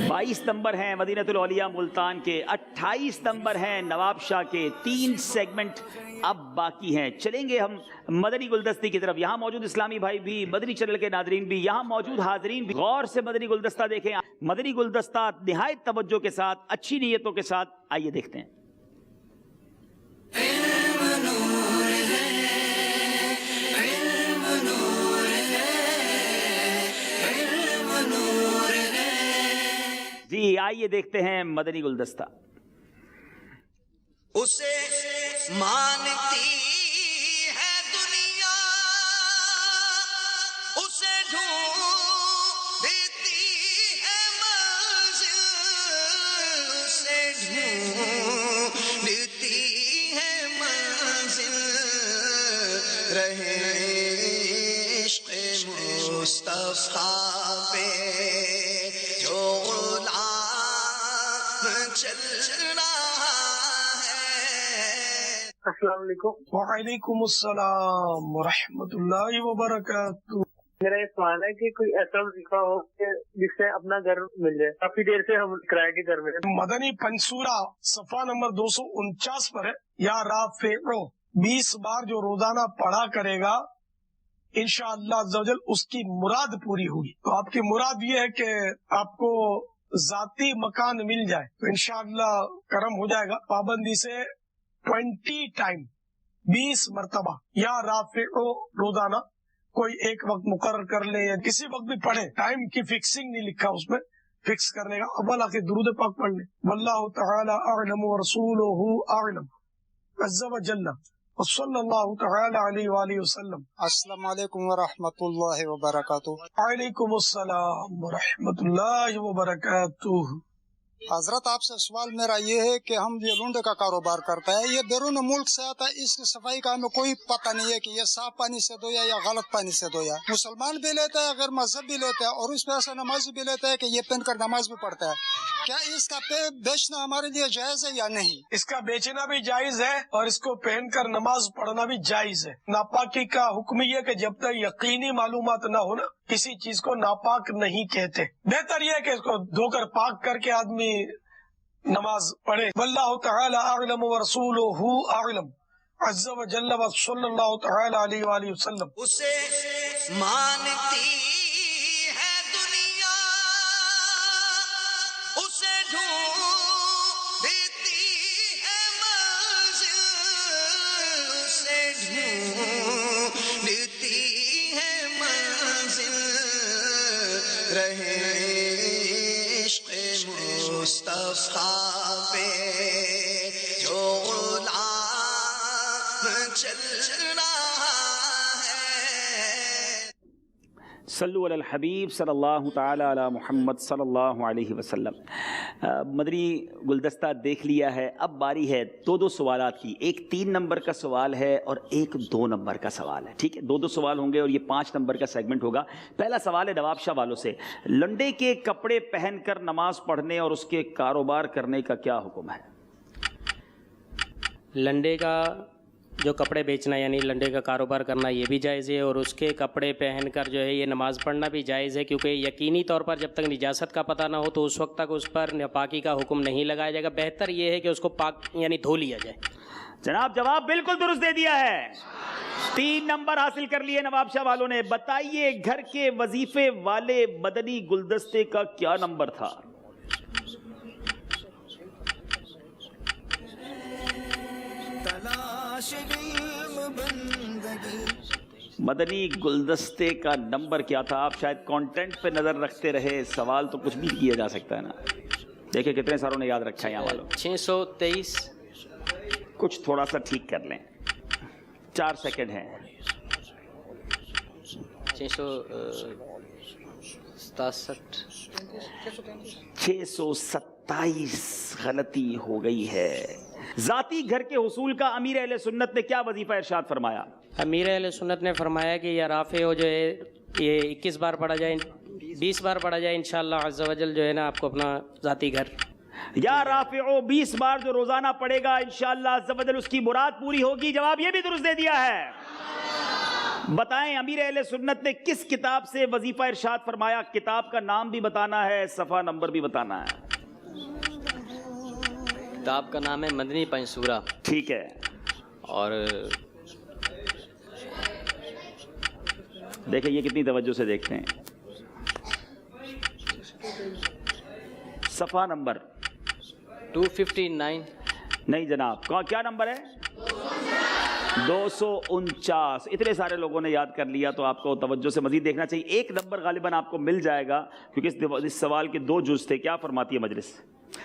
22 نمبر ہیں مدینۃ الاولیاء ملتان کے، 28 نمبر ہیں نواب شاہ کے۔ 3 سیگمنٹ اب باقی ہیں۔ چلیں گے ہم مدنی گلدستے کی طرف۔ یہاں موجود اسلامی بھائی بھی، مدنی چینل کے ناظرین بھی، یہاں موجود حاضرین بھی غور سے مدنی گلدستہ دیکھیں۔ مدنی گلدستہ نہایت توجہ کے ساتھ، اچھی نیتوں کے ساتھ، آئیے دیکھتے ہیں۔ جی آئیے دیکھتے ہیں مدنی گلدستہ۔ اسے مانتی ہے دنیا، اسے ڈھونڈتی ہے منزل، اسے ڈھونڈتی ہے منزل، رہے عشق مصطفیٰ پہ جو السلام علیکم۔ وعلیکم السلام ورحمۃ اللہ وبرکاتہ۔ میرا یہ سوال ہے کہ کوئی ایسا وظیفہ ہو کہ جس سے اپنا گھر مل جائے، کافی دیر سے ہم کرائے کے گھر میں۔ مدنی پنسورہ صفحہ نمبر 249 پر ہے، یا رافعو 20 بار جو روزانہ پڑھا کرے گا انشاءاللہ عزوجل اس کی مراد پوری ہوگی۔ تو آپ کی مراد یہ ہے کہ آپ کو ذاتی مکان مل جائے تو انشاءاللہ کرم ہو جائے گا۔ پابندی سے 20 ٹائم 20 مرتبہ یا رافعو روزانہ کوئی ایک وقت مقرر کر لے یا کسی وقت بھی پڑھے، ٹائم کی فکسنگ نہیں لکھا اس میں، فکس کرنے کا اول آخر درود پاک پڑھ لے۔ واللہ تعالی اعلم ورسولہ اعلم عز وجل وصلی اللہ تعالی علیہ وآلہ وسلم۔ السلام علیکم ورحمۃ اللہ وبرکاتہ۔ وعلیکم السلام ورحمۃ اللہ وبرکاتہ۔ حضرت آپ سے سوال میرا یہ ہے کہ ہم یہ لونڈے کا کاروبار کرتا ہے، یہ بیرون ملک سے آتا ہے، اس کی صفائی کا ہمیں کوئی پتہ نہیں ہے کہ یہ صاف پانی سے دھویا یا غلط پانی سے دھویا۔ مسلمان بھی لیتا ہے، غیر مذہب بھی لیتا ہے، اور اس پہ ایسا نمازی بھی لیتا ہے کہ یہ پہن کر نماز بھی پڑھتا ہے۔ کیا اس کا بیچنا ہمارے لیے جائز ہے یا نہیں؟ اس کا بیچنا بھی جائز ہے اور اس کو پہن کر نماز پڑھنا بھی جائز ہے۔ ناپاکی کا حکم یہ کہ جب تک یقینی معلومات نہ ہونا کسی چیز کو ناپاک نہیں کہتے۔ بہتر یہ ہے کہ اس کو دھو کر پاک کر کے آدمی نماز پڑھے۔ واللہ تعالی اعلم ورسولہ اعلم عز وجل وصلی اللہ تعالی علیہ وآلہ وسلم۔ اسے مانتی ہے دنیا، اسے ڈھونڈتی ہے منزل، اسے ڈھونڈتی ہے منزل، رہے عشق مصطفیٰ پہ جو غلام چل رہا ہے. صلو علی الحبیب صلی اللہ تعالی علی محمد صلی اللہ علیہ وسلم. مدنی گلدستہ دیکھ لیا ہے. اب باری ہے دو سوالات کی. ایک 3 نمبر کا سوال ہے اور ایک 2 نمبر کا سوال ہے. ٹھیک ہے, 2 سوال ہوں گے اور یہ 5 نمبر کا سیگمنٹ ہوگا. پہلا سوال ہے نواب شاہ والوں سے. لنڈے کے کپڑے پہن کر نماز پڑھنے اور اس کے کاروبار کرنے کا کیا حکم ہے؟ لنڈے کا جو کپڑے بیچنا یعنی لنڈے کا کاروبار کرنا یہ بھی جائز ہے, اور اس کے کپڑے پہن کر جو ہے یہ نماز پڑھنا بھی جائز ہے, کیونکہ یقینی طور پر جب تک نجاست کا پتہ نہ ہو تو اس وقت تک اس پر پاکی کا حکم نہیں لگایا جائے گا. بہتر یہ ہے کہ اس کو پاک یعنی دھو لیا جائے. جناب جواب بالکل درست دے دیا ہے. 3 نمبر حاصل کر لیے نواب شاہ والوں نے. بتائیے گھر کے وظیفے والے مدنی گلدستے کا کیا نمبر تھا؟ مدنی گلدستے کا نمبر کیا تھا؟ آپ شاید کانٹینٹ پہ نظر رکھتے رہے, سوال تو کچھ بھی کیا جا سکتا ہے نا. دیکھیں کتنے ساروں نے یاد رکھا ہے یہاں والوں. 623. کچھ تھوڑا سا ٹھیک کر لیں, 4 سیکنڈ ہیں. 627 غلطی ہو گئی ہے. ذاتی گھر کے حصول کا امیر اہل سنت نے کیا وظیفہ ارشاد فرمایا؟ امیر اہل سنت نے فرمایا کہ یہ رافع ہو جو ہے یہ 21 بار پڑھا جائے, 20 بار پڑھا جائے انشاءاللہ عز و جل جو ہے نا آپ کو اپنا ذاتی گھر. یا رافع 20 بار جو روزانہ پڑھے گا انشاءاللہ عز و جل اس کی مراد پوری ہوگی. جواب یہ بھی درست دے دیا ہے. بتائیں امیر اہل سنت نے کس کتاب سے وظیفہ ارشاد فرمایا؟ کتاب کا نام بھی بتانا ہے, صفحہ نمبر بھی بتانا ہے. کتاب کا نام ہے مدنی پنسورہ. ٹھیک ہے, اور دیکھیں یہ کتنی توجہ سے دیکھتے ہیں. صفحہ نمبر 259. نہیں جناب, کیا نمبر ہے؟ 249. اتنے سارے لوگوں نے یاد کر لیا تو آپ کو توجہ سے مزید دیکھنا چاہیے. ایک نمبر غالباً آپ کو مل جائے گا کیونکہ اس سوال کے 2 جز تھے. کیا فرماتی ہے مجلس؟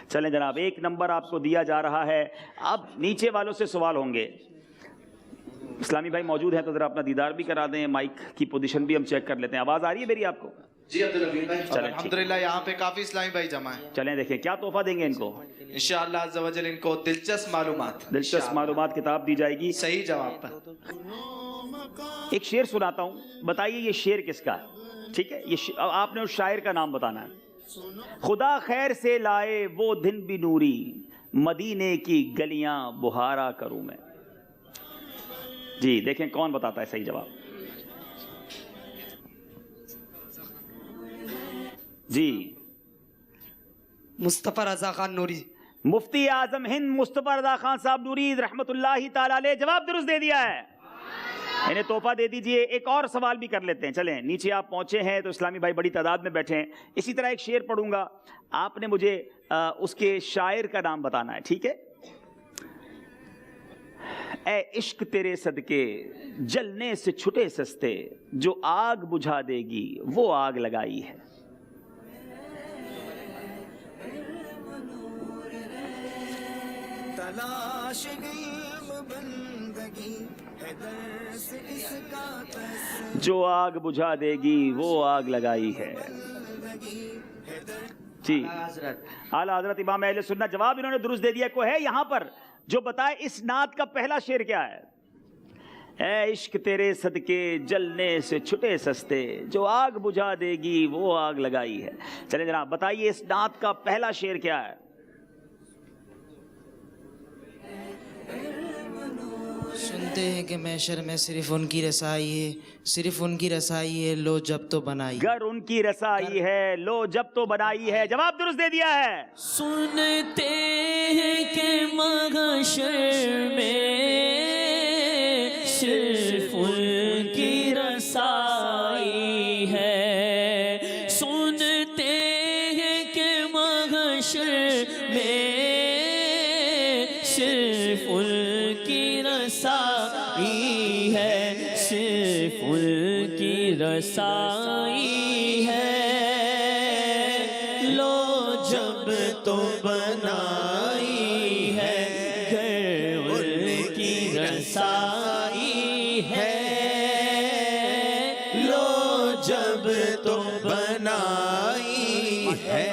چلیں جناب, 1 نمبر آپ کو دیا جا رہا ہے. اب نیچے والوں سے سوال ہوں گے. اسلامی بھائی موجود ہیں تو ذرا اپنا دیدار بھی کرا دیں, مائک کی پوزیشن بھی ہم چیک کر لیتے ہیں. آواز آ رہی ہے میری آپ کو؟ جی عبدالرحیم بھائی, الحمدللہ یہاں پہ کافی اسلامی بھائی جمع ہیں. چلیں دیکھیں کیا تحفہ دیں گے ان کو. انشاءاللہ عز و جل ان کو دلچسپ معلومات کتاب دی جائے گی صحیح جواب پر. ایک شعر سناتا ہوں, بتائیے یہ شعر کس کا ہے. ٹھیک ہے, یہ آپ نے اس شاعر کا نام بتانا ہے. خدا خیر سے لائے وہ دن بھی نوری, مدینے کی گلیاں بہارا کروں میں. جی دیکھیں کون بتاتا ہے صحیح جواب. جی مصطفیٰ رضا خان نوری. مفتی اعظم ہند مصطفیٰ رضا خان صاحب نوری رحمت اللہ تعالی علیہ. جواب درست دے دیا ہے. انہیں تحفہ دے دیجئے. ایک اور سوال بھی کر لیتے ہیں. چلیں نیچے آپ پہنچے ہیں تو اسلامی بھائی بڑی تعداد میں بیٹھے ہیں. اسی طرح ایک شعر پڑھوں گا, آپ نے مجھے اس کے شاعر کا نام بتانا ہے. ٹھیک ہے. اے عشق تیرے صدقے جلنے سے چھٹے سستے, جو آگ بجھا دے گی وہ آگ لگائی ہے. جو آگ بجھا دے گی وہ آگ لگائی ہے. جی اعلیٰ حضرت امام اہل سنت. جواب انہوں نے درست دے دیا. کوئی ہے یہاں پر جو بتائے اس نعت کا پہلا شعر کیا ہے؟ اے عشق تیرے صدقے جلنے سے چھٹے سستے, جو آگ بجھا دے گی وہ آگ لگائی ہے. چلیں جناب بتائیے اس نعت کا پہلا شعر کیا ہے؟ سنتے ہیں کہ محشر میں صرف ان کی رسائی ہے, صرف ان کی رسائی ہے, لو جب تو بنائی. گر ان کی رسائی ہے, لو جب تو بنائی ہے. جواب درست دے دیا ہے. سنتے ہیں کہ محشر میں صرف ان کی رسائی ہے. سنتے ہیں کہ محشر میں صرف ان کی رسائی ہے, صرف ان کی رسائی ہے. جب تو بنائی ہے گھر ان کی رسائی ہے لو جب تو بنائی ہے.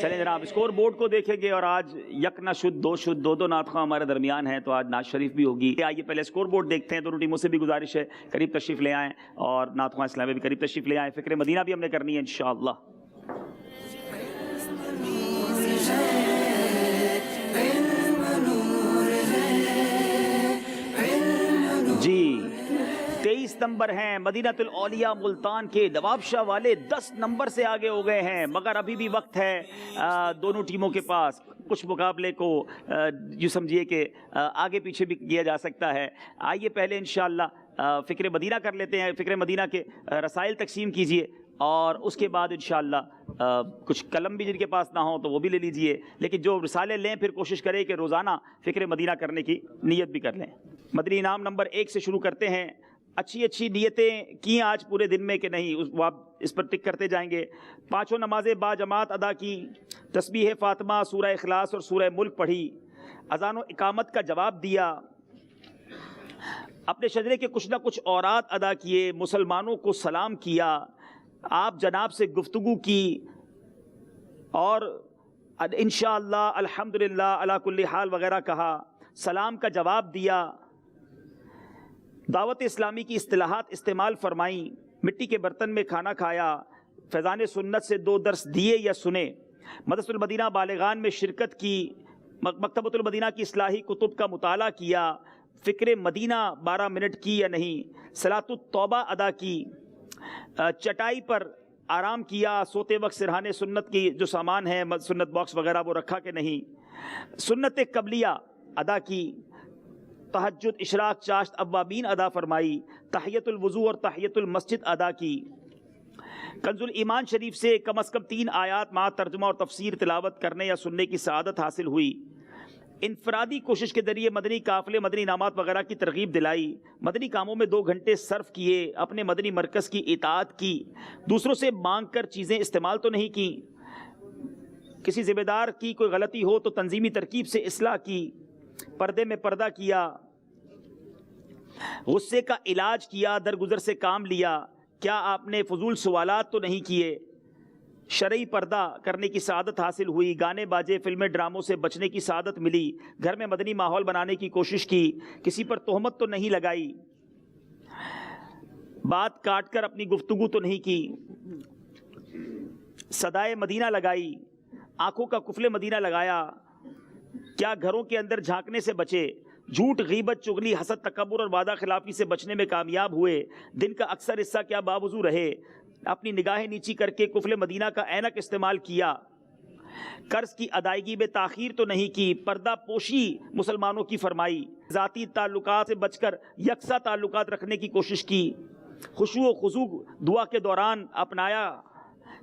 چلیں جناب اسکور بورڈ کو دیکھیں گے اور آج یک نہ شد دو شد دو نعت خواں ہمارے درمیان ہیں تو آج نعت شریف بھی ہوگی. آئیے پہلے اسکور بورڈ دیکھتے ہیں. دونوں ٹیموں سے بھی گزارش ہے قریب تشریف لے آئیں اور نعت خواں اسلام میں بھی قریب تشریف لے آئیں. فکر مدینہ بھی ہم نے کرنی ہے انشاءاللہ. جی 23 نمبر ہیں مدینۃ الاولیاء ملتان کے. نواب شاہ والے 10 نمبر سے آگے ہو گئے ہیں مگر ابھی بھی وقت ہے دونوں ٹیموں کے پاس. کچھ مقابلے کو یوں سمجھیے کہ آگے پیچھے بھی کیا جا سکتا ہے. آئیے پہلے انشاءاللہ فکر مدینہ کر لیتے ہیں. فکر مدینہ کے رسائل تقسیم کیجئے اور اس کے بعد انشاءاللہ کچھ قلم بھی جن کے پاس نہ ہوں تو وہ بھی لے لیجئے. لیکن جو رسالے لیں پھر کوشش کریں کہ روزانہ فکر مدینہ کرنے کی نیت بھی کر لیں. مدنی انعام نمبر 1 سے شروع کرتے ہیں. اچھی نیتیں کی آج پورے دن میں کہ نہیں وہ آپ اس پر ٹک کرتے جائیں گے. 5 نمازیں با جماعت ادا کی. تسبیح فاطمہ سورہ اخلاص اور سورہ ملک پڑھی. اذان و اقامت کا جواب دیا. اپنے شجرے کے کچھ نہ کچھ اورات ادا کیے. مسلمانوں کو سلام کیا. آپ جناب سے گفتگو کی اور انشاءاللہ الحمدللہ علی کل حال وغیرہ کہا. سلام کا جواب دیا. دعوت اسلامی کی اصطلاحات استعمال فرمائیں. مٹی کے برتن میں کھانا کھایا. فیضان سنت سے 2 درس دیے یا سنے. مدرسۃ المدینہ بالغان میں شرکت کی. مکتبۃ المدینہ کی اصلاحی کتب کا مطالعہ کیا. فکر مدینہ 12 منٹ کی یا نہیں. صلاۃ التوبہ ادا کی. چٹائی پر آرام کیا. سوتے وقت سرہانے سنت کی جو سامان ہے سنت باکس وغیرہ وہ رکھا کہ نہیں. سنت قبلیہ ادا کی. تہجد اشراق چاشت اوابین ادا فرمائی. تحیت الوضو اور تحیت المسجد ادا کی. کنز الایمان شریف سے کم از کم 3 آیات مع ترجمہ اور تفسیر تلاوت کرنے یا سننے کی سعادت حاصل ہوئی. انفرادی کوشش کے ذریعے مدنی قافلے مدنی انعامات وغیرہ کی ترغیب دلائی. مدنی کاموں میں 2 گھنٹے صرف کیے. اپنے مدنی مرکز کی اطاعت کی. دوسروں سے مانگ کر چیزیں استعمال تو نہیں کی. کسی ذمہ دار کی کوئی غلطی ہو تو تنظیمی ترکیب سے اصلاح کی. پردے میں پردہ کیا. غصے کا علاج کیا. درگزر سے کام لیا. کیا آپ نے فضول سوالات تو نہیں کیے. شرعی پردہ کرنے کی سعادت حاصل ہوئی. گانے باجے فلمیں ڈراموں سے بچنے کی سعادت ملی. گھر میں مدنی ماحول بنانے کی کوشش کی. کسی پر تہمت تو نہیں لگائی. بات کاٹ کر اپنی گفتگو تو نہیں کی. صدائے مدینہ لگائی. آنکھوں کا کفل مدینہ لگایا. کیا گھروں کے اندر جھانکنے سے بچے. جھوٹ غیبت چغلی حسد تکبر اور وعدہ خلافی سے بچنے میں کامیاب ہوئے. دن کا اکثر حصہ کیا باوضو رہے. اپنی نگاہیں نیچی کر کے کفل مدینہ کا عینک استعمال کیا. قرض کی ادائیگی میں تاخیر تو نہیں کی. پردہ پوشی مسلمانوں کی فرمائی. ذاتی تعلقات سے بچ کر یکساں تعلقات رکھنے کی کوشش کی. خشوع و خضوع دعا کے دوران اپنایا.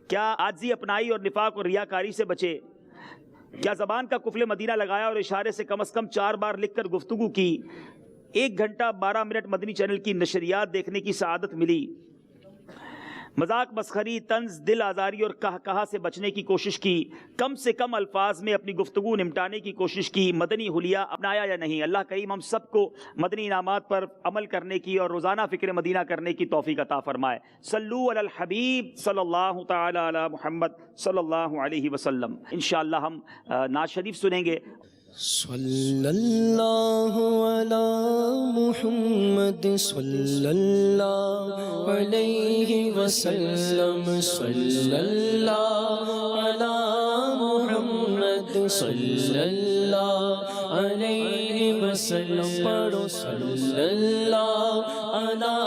کیا عاجزی اپنائی اور نفاق اور ریاکاری سے بچے. کیا زبان کا کفل مدینہ لگایا اور اشارے سے کم از کم 4 بار لکھ کر گفتگو کی. 1 گھنٹہ 12 منٹ مدنی چینل کی نشریات دیکھنے کی سعادت ملی. مذاق مسخری طنز دل آزاری اور کہا سے بچنے کی کوشش کی. کم سے کم الفاظ میں اپنی گفتگو نمٹانے کی کوشش کی. مدنی حلیہ اپنایا یا نہیں. اللہ کریم ہم سب کو مدنی انعامات پر عمل کرنے کی اور روزانہ فکر مدینہ کرنے کی توفیق عطا فرمائے. صلو علی الحبیب صلی اللہ تعالی علی محمد صلی اللہ علیہ وسلم. انشاءاللہ ہم نعت شریف سنیں گے. صلی اللہ علی محمد صلی اللہ علیہ وسلم. صلی اللہ علی محمد صلی اللہ علیہ وسلم. پڑھو صلی اللہ علی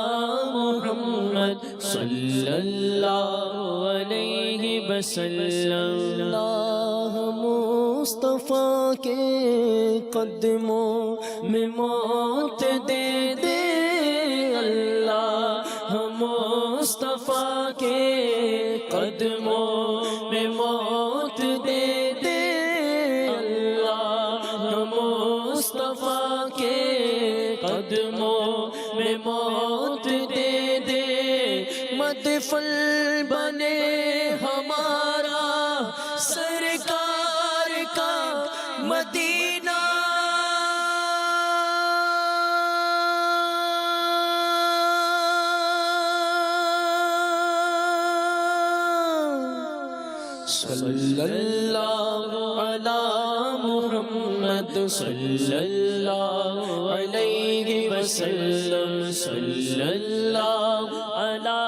محمد صلی اللہ علیہ وسلم. اللہ مصطفیٰ کے قدموں میں موت دے دے. اللہ مصطفیٰ کے قدموں میں موت دے دے. اللہ مصطفیٰ کے قدموں میں موت دے دے. مدفن بنے ہمارا سرکار کا مدینہ صلی اللہ علی محمد صلی اللہ علیہ وسلم صلی اللہ علی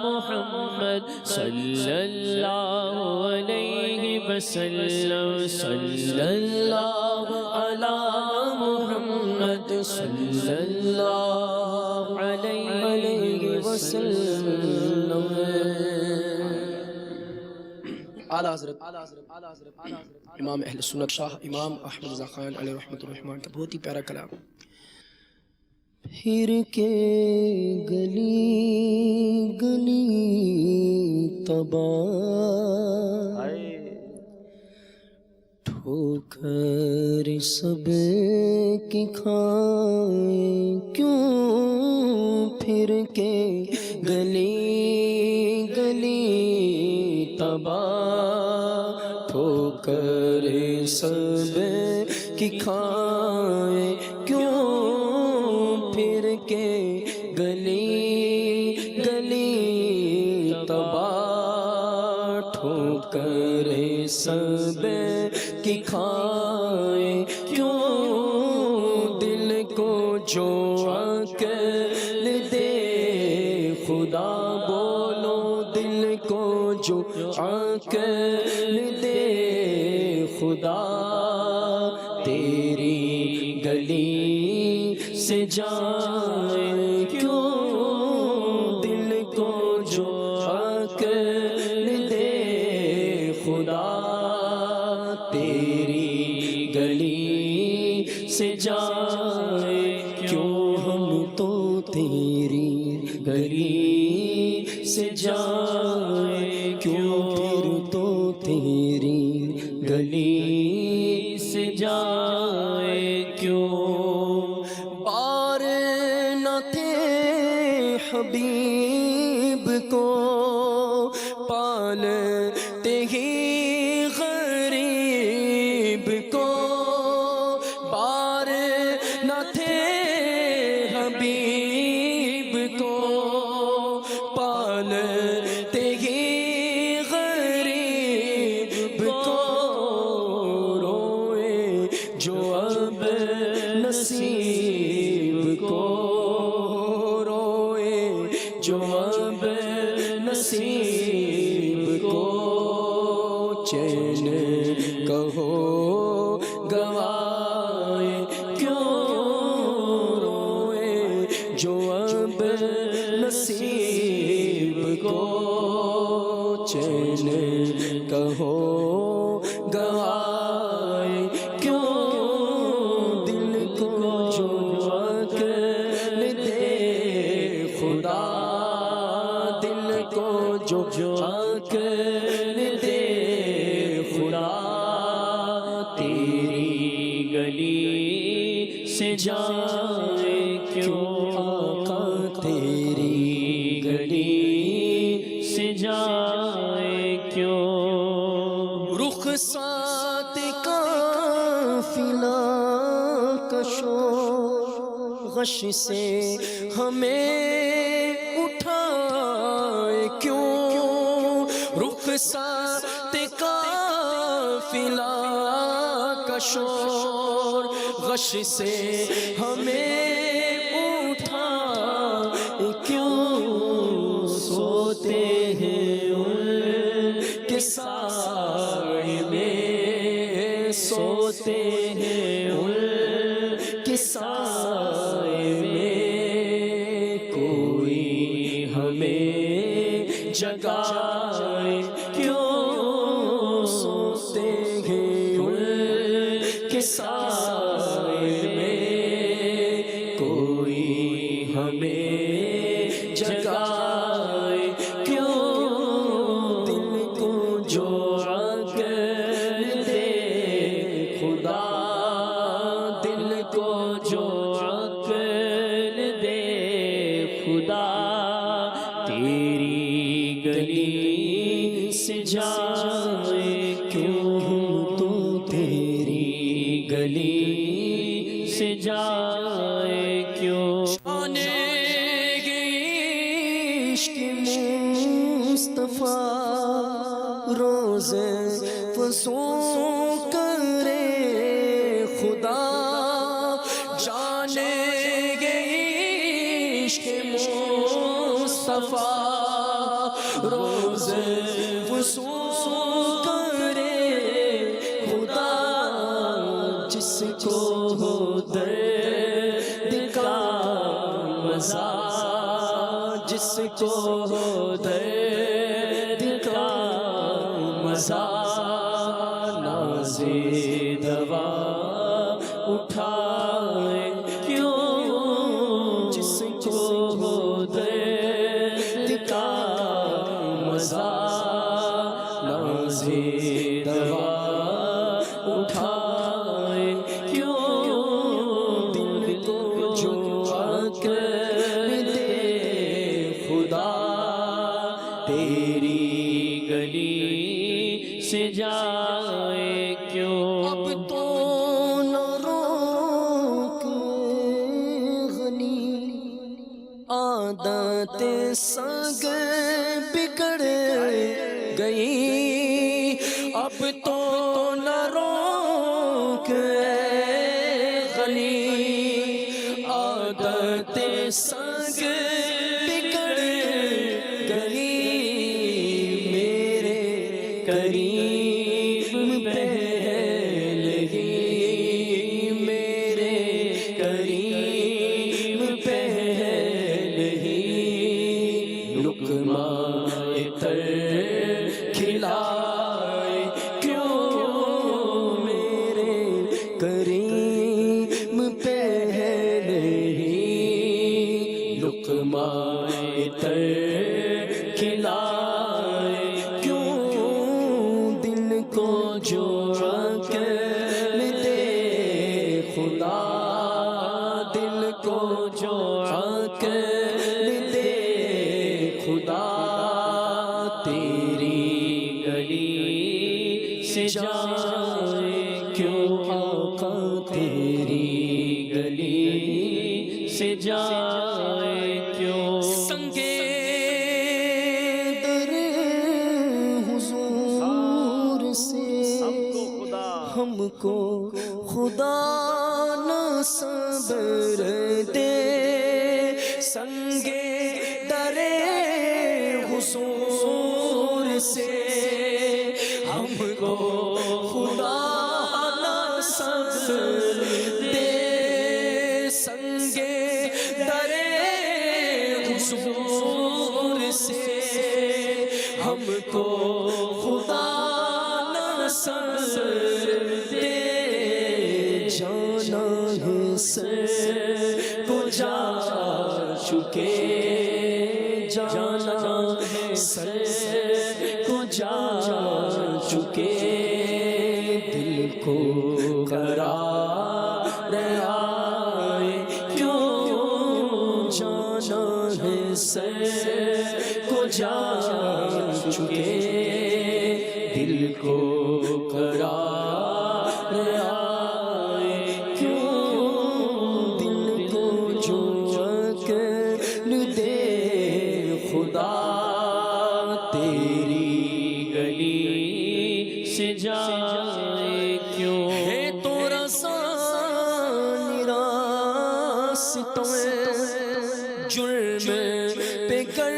محمد صلی اللہ علیہ وسلم صلی اللہ علی محمد صلی اللہ علیہ وسلم. اعلیٰ حضرت امام اہل سنت شاہ امام احمد رضا خان علیہ رحمۃ الرحمن کا بہت ہی پیارا کلام. پھر کے گلی گلی تباہ ٹھوکر سب کی کھائیں کیوں پھر کے گلی گلی تباہ ٹھوکر سب کی کھائیں کیوں پھر کے گلی گلی تباہ ٹھوکر سب کی کھائیں کیوں دل کو جو عقل دے خدا بولو دل کو جو عقل دے خدا تیری گلی سے جائیں کیوں دل کو جو عقل دے خدا تیری گلی سے جائیں کیوں ہم تو تیری گلی سے جائیں کیوں پھر تو تیری گلی سے جائیں کیوں بار نہ تھے حبیب کو پالتے ہی غریب کو بار نہ تھے حبیب کو پالتے ہی غریب کو روئے جو اب نصیب کو روئے جو اب نصیب کو چین کہو گوائے کیوں روئے جو اب نصیب کو چین کہو گوائے کیوں دل کو جو عقل دے خدا دل کو جو عقل دے خدا تیری گلی سے جائیں کیوں آقا تیری گلی سے جائیں کیوں رخصات قافلہ کشو غش سے ہمیں اٹھائے کیوں رخصات قافلہ کشور غش سے ہمیں اٹھائے کیوں سوتے ہیں ان کے سائے میں سوتے ہیں ان کے سائے میں کوئی ہمیں جگائے کیوں سوتے ہیں ان کے سائے میں کوئی ہمیں جگائے کیوں دل کو جو عقل دے خدا دل کو جو عقل دے خدا تیری گلی سے جائیں کیوں روزے فسوں کرے خدا جانے گے عشق مصطفیٰ روزے فسوں کرے خدا جس کو ہو درد کا مزہ جس کو ہو درد کا مزہ نازِ دوا اٹھائے کیوں جس کو ہو درد کا مزہ نازِ دوا اٹھائے کیوں دل کو جو کر دے خدا تیری گلی سے جائے کیوں اب تو نہ روک غنی عادت سنگ بگڑ گئی اب تو نہ روک غنی عادت سنگ بگڑ گئی میرے قریب پہلے میرے قریب پہلے لقمہ تر کھلائے کیوں میرے قریب پہلے لقمہ تر کھلائے کیوں دل کو جو عقل دے خدا دل کو جو عقل دے خدا تیری گلی سے جائے کیوں آقا تیری گلی سے جائے کیوں سنگے در حضور سے ہم کو خدا نہ صبر دے سنگے در حضور سے ہم کو خدا نہ صبر دے سنگے در حضور سے ہم کو خدا نہ صبر دے جانا ہے سر کو جا چکے جانا ہے سر کو جا چکے دل کو قرار آئے کیوں جانا ہے سر کو جا چکے دل کو قرار آئے کیوں دل کو جو عقل دے خدا تیری گلی سے جائے کیوں ہے تو رسان راستوں جرم پہ کر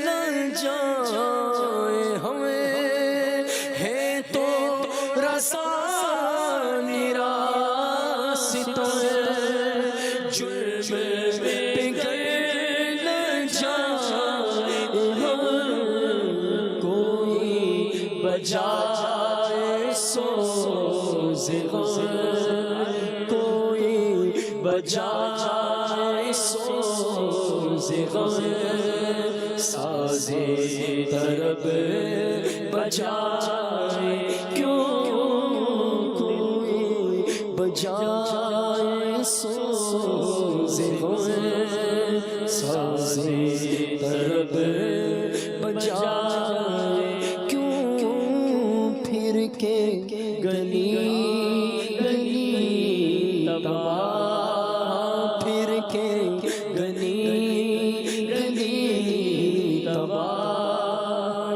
نہ جائے ہمیں ہے تو رسان راستوں جرم پہ کر نہ جائے کوئی بجائے سوز غم کوئی بجائے سوز غم ساز طرب بجائے کیوں کوئی بجائے سوز غم ساز طرب بجائے کیوں پھر کے گلی گلی تباہ پھر کے گلی گلی تباہ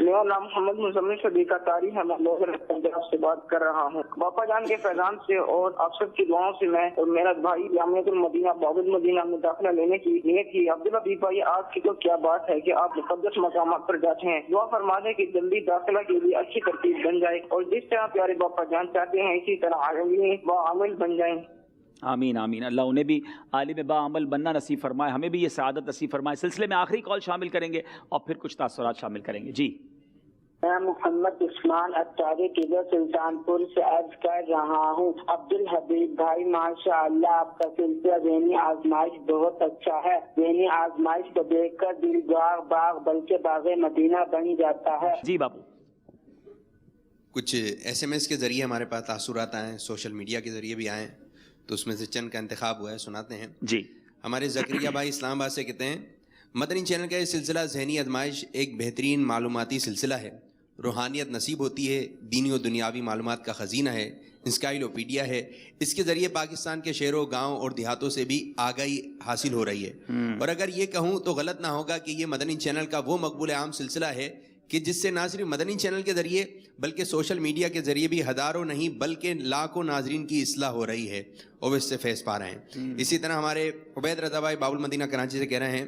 میرا نام محمد مزمل صدیق اطاری ہے، میں لوگ پنجاب سے بات کر رہا ہوں۔ باپا جان کے فیضان سے اور آپ سب کی دعاؤں سے میں اور میرا بھائی جامعۃ المدینہ باب المدینہ میں داخلہ لینے کی نیت کی۔ عبدالحبیب بھائی، آپ کی تو کیا بات ہے کہ آپ مقدس مقامات پر جاتے ہیں، دعا فرما دیں کہ جلدی داخلہ کے لیے اچھی ترتیب بن جائے اور جس طرح پیارے باپا جان چاہتے ہیں اسی طرح عامل بن جائیں۔ آمین آمین۔ اللہ انہیں بھی عالم با عمل بننا نصیب فرمائے، ہمیں بھی یہ سعادت نصیب فرمائے۔ سلسلے میں آخری کال شامل کریں گے اور پھر کچھ تاثرات شامل کریں گے۔ جی، میں محمد عثمان اطاری قلعہ سلطان پور سے عرض کر رہا ہوں۔ عبدالحبیب بھائی، ماشاء اللہ آپ کا سلسلہ ذہنی آزمائش بہت اچھا ہے۔ ذہنی آزمائش کو دیکھ کر دل باغ بلکہ باغ مدینہ بن جاتا ہے۔ جی بابو، کچھ SMS کے ذریعے ہمارے پاس تاثرات آئے ہیں، سوشل میڈیا کے ذریعے بھی آئے ہیں، تو اس میں سے چند کا انتخاب ہوا ہے، سناتے ہیں۔ جی، ہمارے زکریا بھائی اسلام آباد سے کہتے ہیں مدنی چینل کا یہ سلسلہ ذہنی آزمائش ایک بہترین معلوماتی سلسلہ ہے، روحانیت نصیب ہوتی ہے، دینی و دنیاوی معلومات کا خزینہ ہے، انسائکلوپیڈیا ہے۔ اس کے ذریعے پاکستان کے شہروں، گاؤں اور دیہاتوں سے بھی آگاہی حاصل ہو رہی ہے۔ اور اگر یہ کہوں تو غلط نہ ہوگا کہ یہ مدنی چینل کا وہ مقبول عام سلسلہ ہے کہ جس سے نہ صرف مدنی چینل کے ذریعے بلکہ سوشل میڈیا کے ذریعے بھی ہزاروں نہیں بلکہ لاکھوں ناظرین کی اصلاح ہو رہی ہے اور وہ اس سے فیض پا رہے ہیں۔ اسی طرح ہمارے عبید رضا بھائی باب المدینہ کراچی سے کہہ رہے ہیں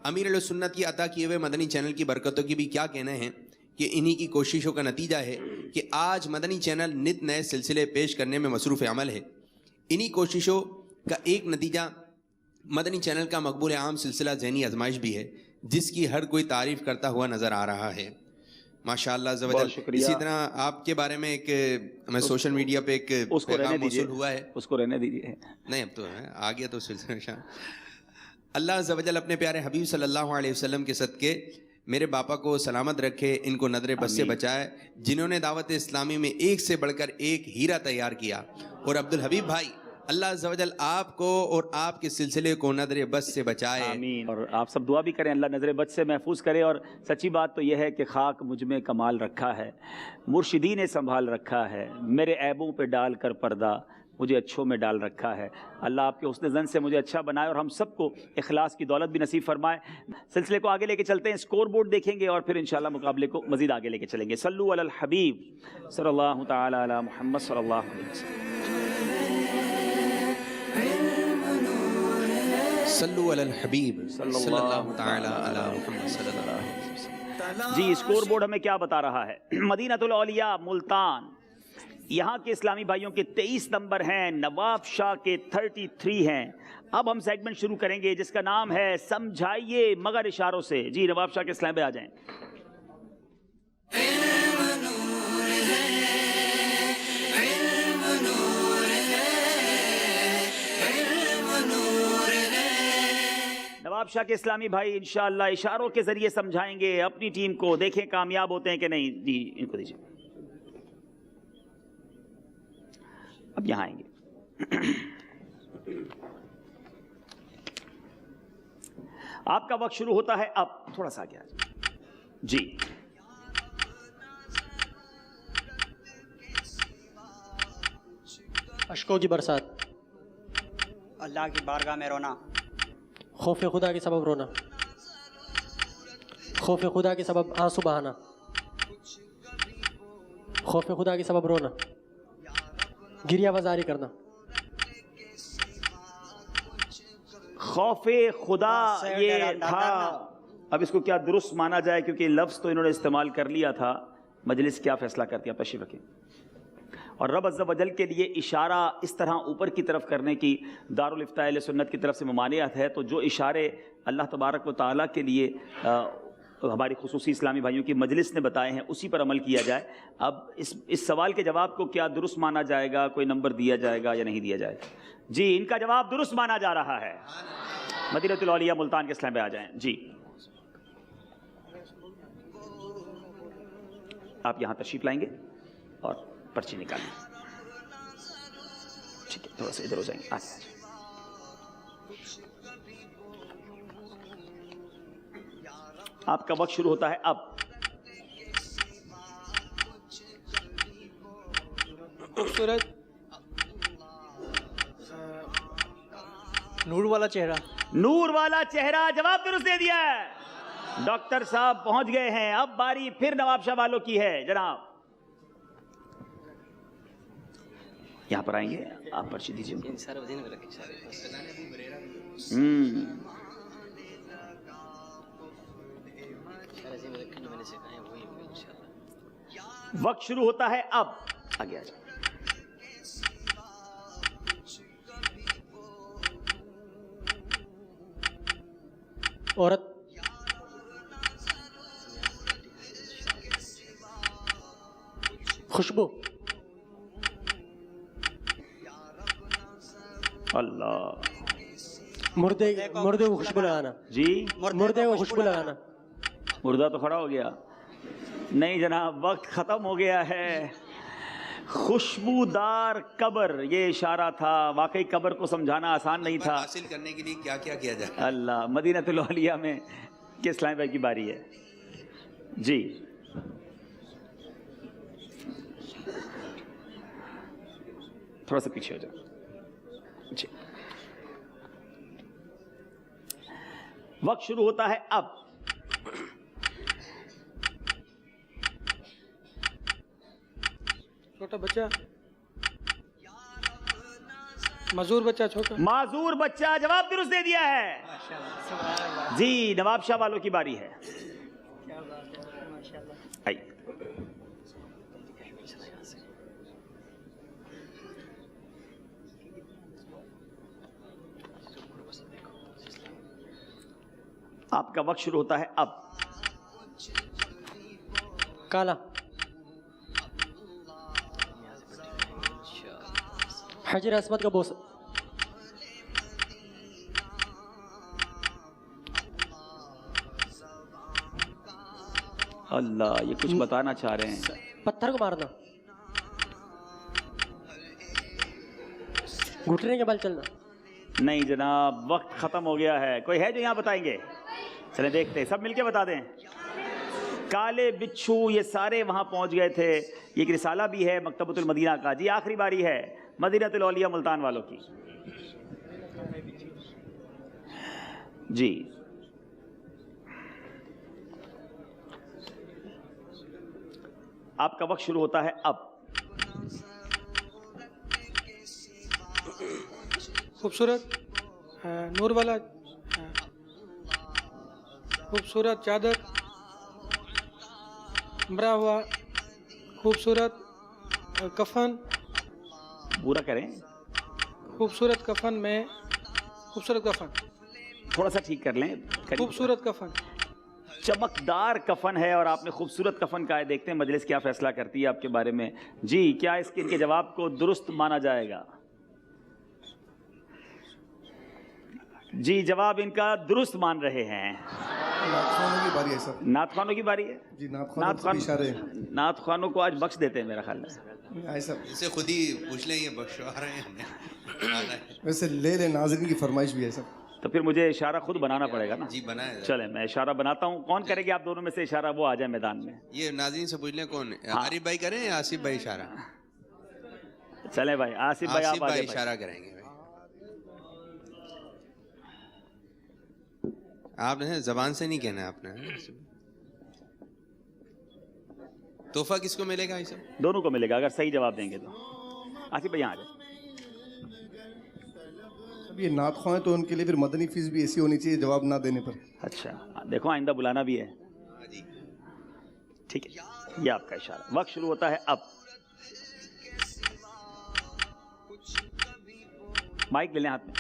امیر علیہ سنت کی عطا کیے ہوئے مدنی چینل کی برکتوں کی بھی کیا کہنا ہے کہ انہی کی کوششوں کا نتیجہ ہے کہ آج مدنی چینل نت نئے سلسلے پیش کرنے میں مصروف عمل ہے۔ انہی کوششوں کا ایک نتیجہ مدنی چینل کا مقبول عام سلسلہ ذہنی آزمائش بھی ہے، جس کی ہر کوئی تعریف کرتا ہوا نظر آ رہا ہے۔ ماشاءاللہ عز و جل۔ اسی طرح آپ کے بارے میں ایک ہمیں سوشل میڈیا پہ ایک پیغام موصول ہوا ہے، اس کو رہنے دیجیے، نہیں اب تو آ گیا تو سلسلہ۔ اللہ عز و جل اپنے پیارے حبیب صلی اللہ علیہ وسلم کے صدقے میرے باپا کو سلامت رکھے، ان کو نظر بد سے بچائے، جنہوں نے دعوت اسلامی میں ایک سے بڑھ کر ایک ہیرا تیار کیا۔ اور عبدالحبیب بھائی، اللہ عز و جل آپ کو اور آپ کے سلسلے کو نظر بد سے بچائے۔ آمین۔ اور آپ سب دعا بھی کریں اللہ نظر بد سے محفوظ کرے۔ اور سچی بات تو یہ ہے کہ خاک مجھ میں کمال رکھا ہے، مرشدی نے سنبھال رکھا ہے، میرے عیبوں پہ ڈال کر پردہ مجھے اچھوں میں ڈال رکھا ہے۔ اللہ آپ کے حسن زن سے مجھے اچھا بنائے اور ہم سب کو اخلاص کی دولت بھی نصیب فرمائے۔ سلسلے کو آگے لے کے چلتے ہیں، اسکور بورڈ دیکھیں گے اور پھر انشاءاللہ مقابلے کو مزید آگے لے کے چلیں گے۔ صلو علی الحبیب صلی اللہ تعالی علی محمد صلی اللہ علیہ وسلم۔ صلو علی الحبیب صلی اللہ تعالی علی محمد صلی اللہ علیہ وسلم۔ جی، اسکور بورڈ ہمیں کیا بتا رہا ہے؟ مدینہ الاولیاء ملتان، یہاں کے اسلامی بھائیوں کے 23 نمبر ہیں، نواب شاہ کے 33 ہیں۔ اب ہم سیگمنٹ شروع کریں گے جس کا نام ہے سمجھائیے مگر اشاروں سے۔ جی، نواب شاہ کے اسلام پہ آ جائیں۔ نواب شاہ کے اسلامی بھائی انشاءاللہ اشاروں کے ذریعے سمجھائیں گے اپنی ٹیم کو، دیکھیں کامیاب ہوتے ہیں کہ نہیں۔ جی، ان کو دیجیے، اب یہاں آئیں گے۔ آپ کا وقت شروع ہوتا ہے اب، تھوڑا سا آگے آ جائیں۔ جی، اشکوں کی برسات، اللہ کی بارگاہ میں رونا، خوف خدا کے سبب رونا، خوف خدا کے سبب آنسو بہانا، خوف خدا کے سبب رونا، گریہ بازاری کرنا، خوف خدا یہ تھا۔ اب اس کو کیا درست مانا جائے، کیونکہ لفظ تو انہوں نے استعمال کر لیا تھا، مجلس کیا فیصلہ کرتی ہے، تشریف رکھیں۔ اور رب عز و جل کے لیے اشارہ اس طرح اوپر کی طرف کرنے کی دارالافتاء اہل سنت کی طرف سے ممانعت ہے، تو جو اشارے اللہ تبارک و تعالیٰ کے لیے ہماری خصوصی اسلامی بھائیوں کی مجلس نے بتائے ہیں اسی پر عمل کیا جائے۔ اب اس سوال کے جواب کو کیا درست مانا جائے گا، کوئی نمبر دیا جائے گا یا نہیں دیا جائے گا؟ جی، ان کا جواب درست مانا جا رہا ہے۔ مدینہ الاولیاء ملتان کے اسلام پہ آ جائیں۔ جی، آپ یہاں تشریف لائیں گے اور پرچی نکالیں۔ ٹھیک ہے، تھوڑا سا ادھر ہو جائیں گے، آگے۔ آپ کا وقت شروع ہوتا ہے اب۔ خوبصورت نور والا چہرہ، نور والا چہرہ، جواب درست دے دیا ہے۔ ڈاکٹر صاحب پہنچ گئے ہیں. اب باری پھر نواب شاہ والوں کی ہے جناب. یہاں پر آئیں گے, آپ پرچی دیجیے. وقت شروع ہوتا ہے اب. آگے آ جائیں. عورت, خوشبو, اللہ, مردے کو خوشبو لگانا. جی مردے کو خوشبو لگانا. مردہ تو کھڑا ہو گیا. نہیں جناب, وقت ختم ہو گیا ہے. خوشبودار قبر, یہ اشارہ تھا. واقعی قبر کو سمجھانا آسان نہیں تھا. حاصل کرنے کے لیے کیا کیا کیا جائے. اللہ, مدینہ الاولیاء میں کس اسلام بھائی کی باری ہے جی. تھوڑا سا پیچھے ہو جاؤ جی. وقت شروع ہوتا ہے اب. چھوٹا بچہ, معذور بچہ, چھوٹا معذور بچہ. جواب درست دے دیا ہے جی. نواب شاہ والوں کی باری ہے. آئیے. آپ کا وقت شروع ہوتا ہے اب. کالا, حجر اسود کا بوسہ, اللہ, یہ کچھ بتانا چاہ رہے ہیں. پتھر کو مارنا, گھٹنے کے بل چلنا. نہیں جناب, وقت ختم ہو گیا ہے. کوئی ہے جو یہاں بتائیں گے؟ چلیں دیکھتے ہیں, سب مل کے بتا دیں. کالے بچھو, یہ سارے وہاں پہنچ گئے تھے. یہ ایک رسالہ بھی ہے مکتبۃ المدینہ کا. جی آخری باری ہے مدینہ الاولیاء ملتان والوں کی. جی آپ کا وقت شروع ہوتا ہے اب. خوبصورت نور والا, خوبصورت چادر, مرا ہوا خوبصورت کفن, پورا کریں. خوبصورت کفن میں, خوبصورت کفن, تھوڑا سا ٹھیک کر لیں. خوبصورت کفن, چمکدار کفن ہے اور آپ نے خوبصورت کفن کہا ہے. دیکھتے ہیں مجلس کیا فیصلہ کرتی ہے آپ کے بارے میں. جی کیا اس کے ان کے جواب کو درست مانا جائے گا؟ جی جواب ان کا درست مان رہے ہیں. نعت خوانوں کی باری ہے سر. نعت خوانوں کی باری ہے جی. نعت خوانوں کو آج بخش دیتے ہیں میرا خیال میں. اسے خود ہی پوچھ لیں, یہ بخشوا رہے ہیں ہمیں. ویسے لے لیں, ناظرین کی فرمائش بھی ہے سر. تو پھر مجھے اشارہ خود بنانا پڑے گا نا. جی بنائے. چلیں میں اشارہ بناتا ہوں. کون کرے گی آپ دونوں میں سے اشارہ؟ وہ آ جائے میدان میں. یہ ناظرین سے پوچھ لیں کون, عارف بھائی کریں یا آصف بھائی اشارہ؟ چلیں بھائی, آصف بھائی آپ آگے اشارہ کریں گے. آپ نے زبان سے نہیں کہنا ہے, آپ نے. تحفہ کس کو ملے گا؟ ایسا دونوں کو ملے گا اگر صحیح جواب دیں گے تو. آصف بھائی یہاں آ جائیں. اب یہ نعت خواہ ہیں تو ان کے لیے پھر مدنی فیس بھی ایسی ہونی چاہیے جواب نہ دینے پر. اچھا دیکھو آئندہ بلانا بھی ہے. ٹھیک ہے, یہ آپ کا اشارہ. وقت شروع ہوتا ہے اب. مائک لے لیں ہاتھ میں,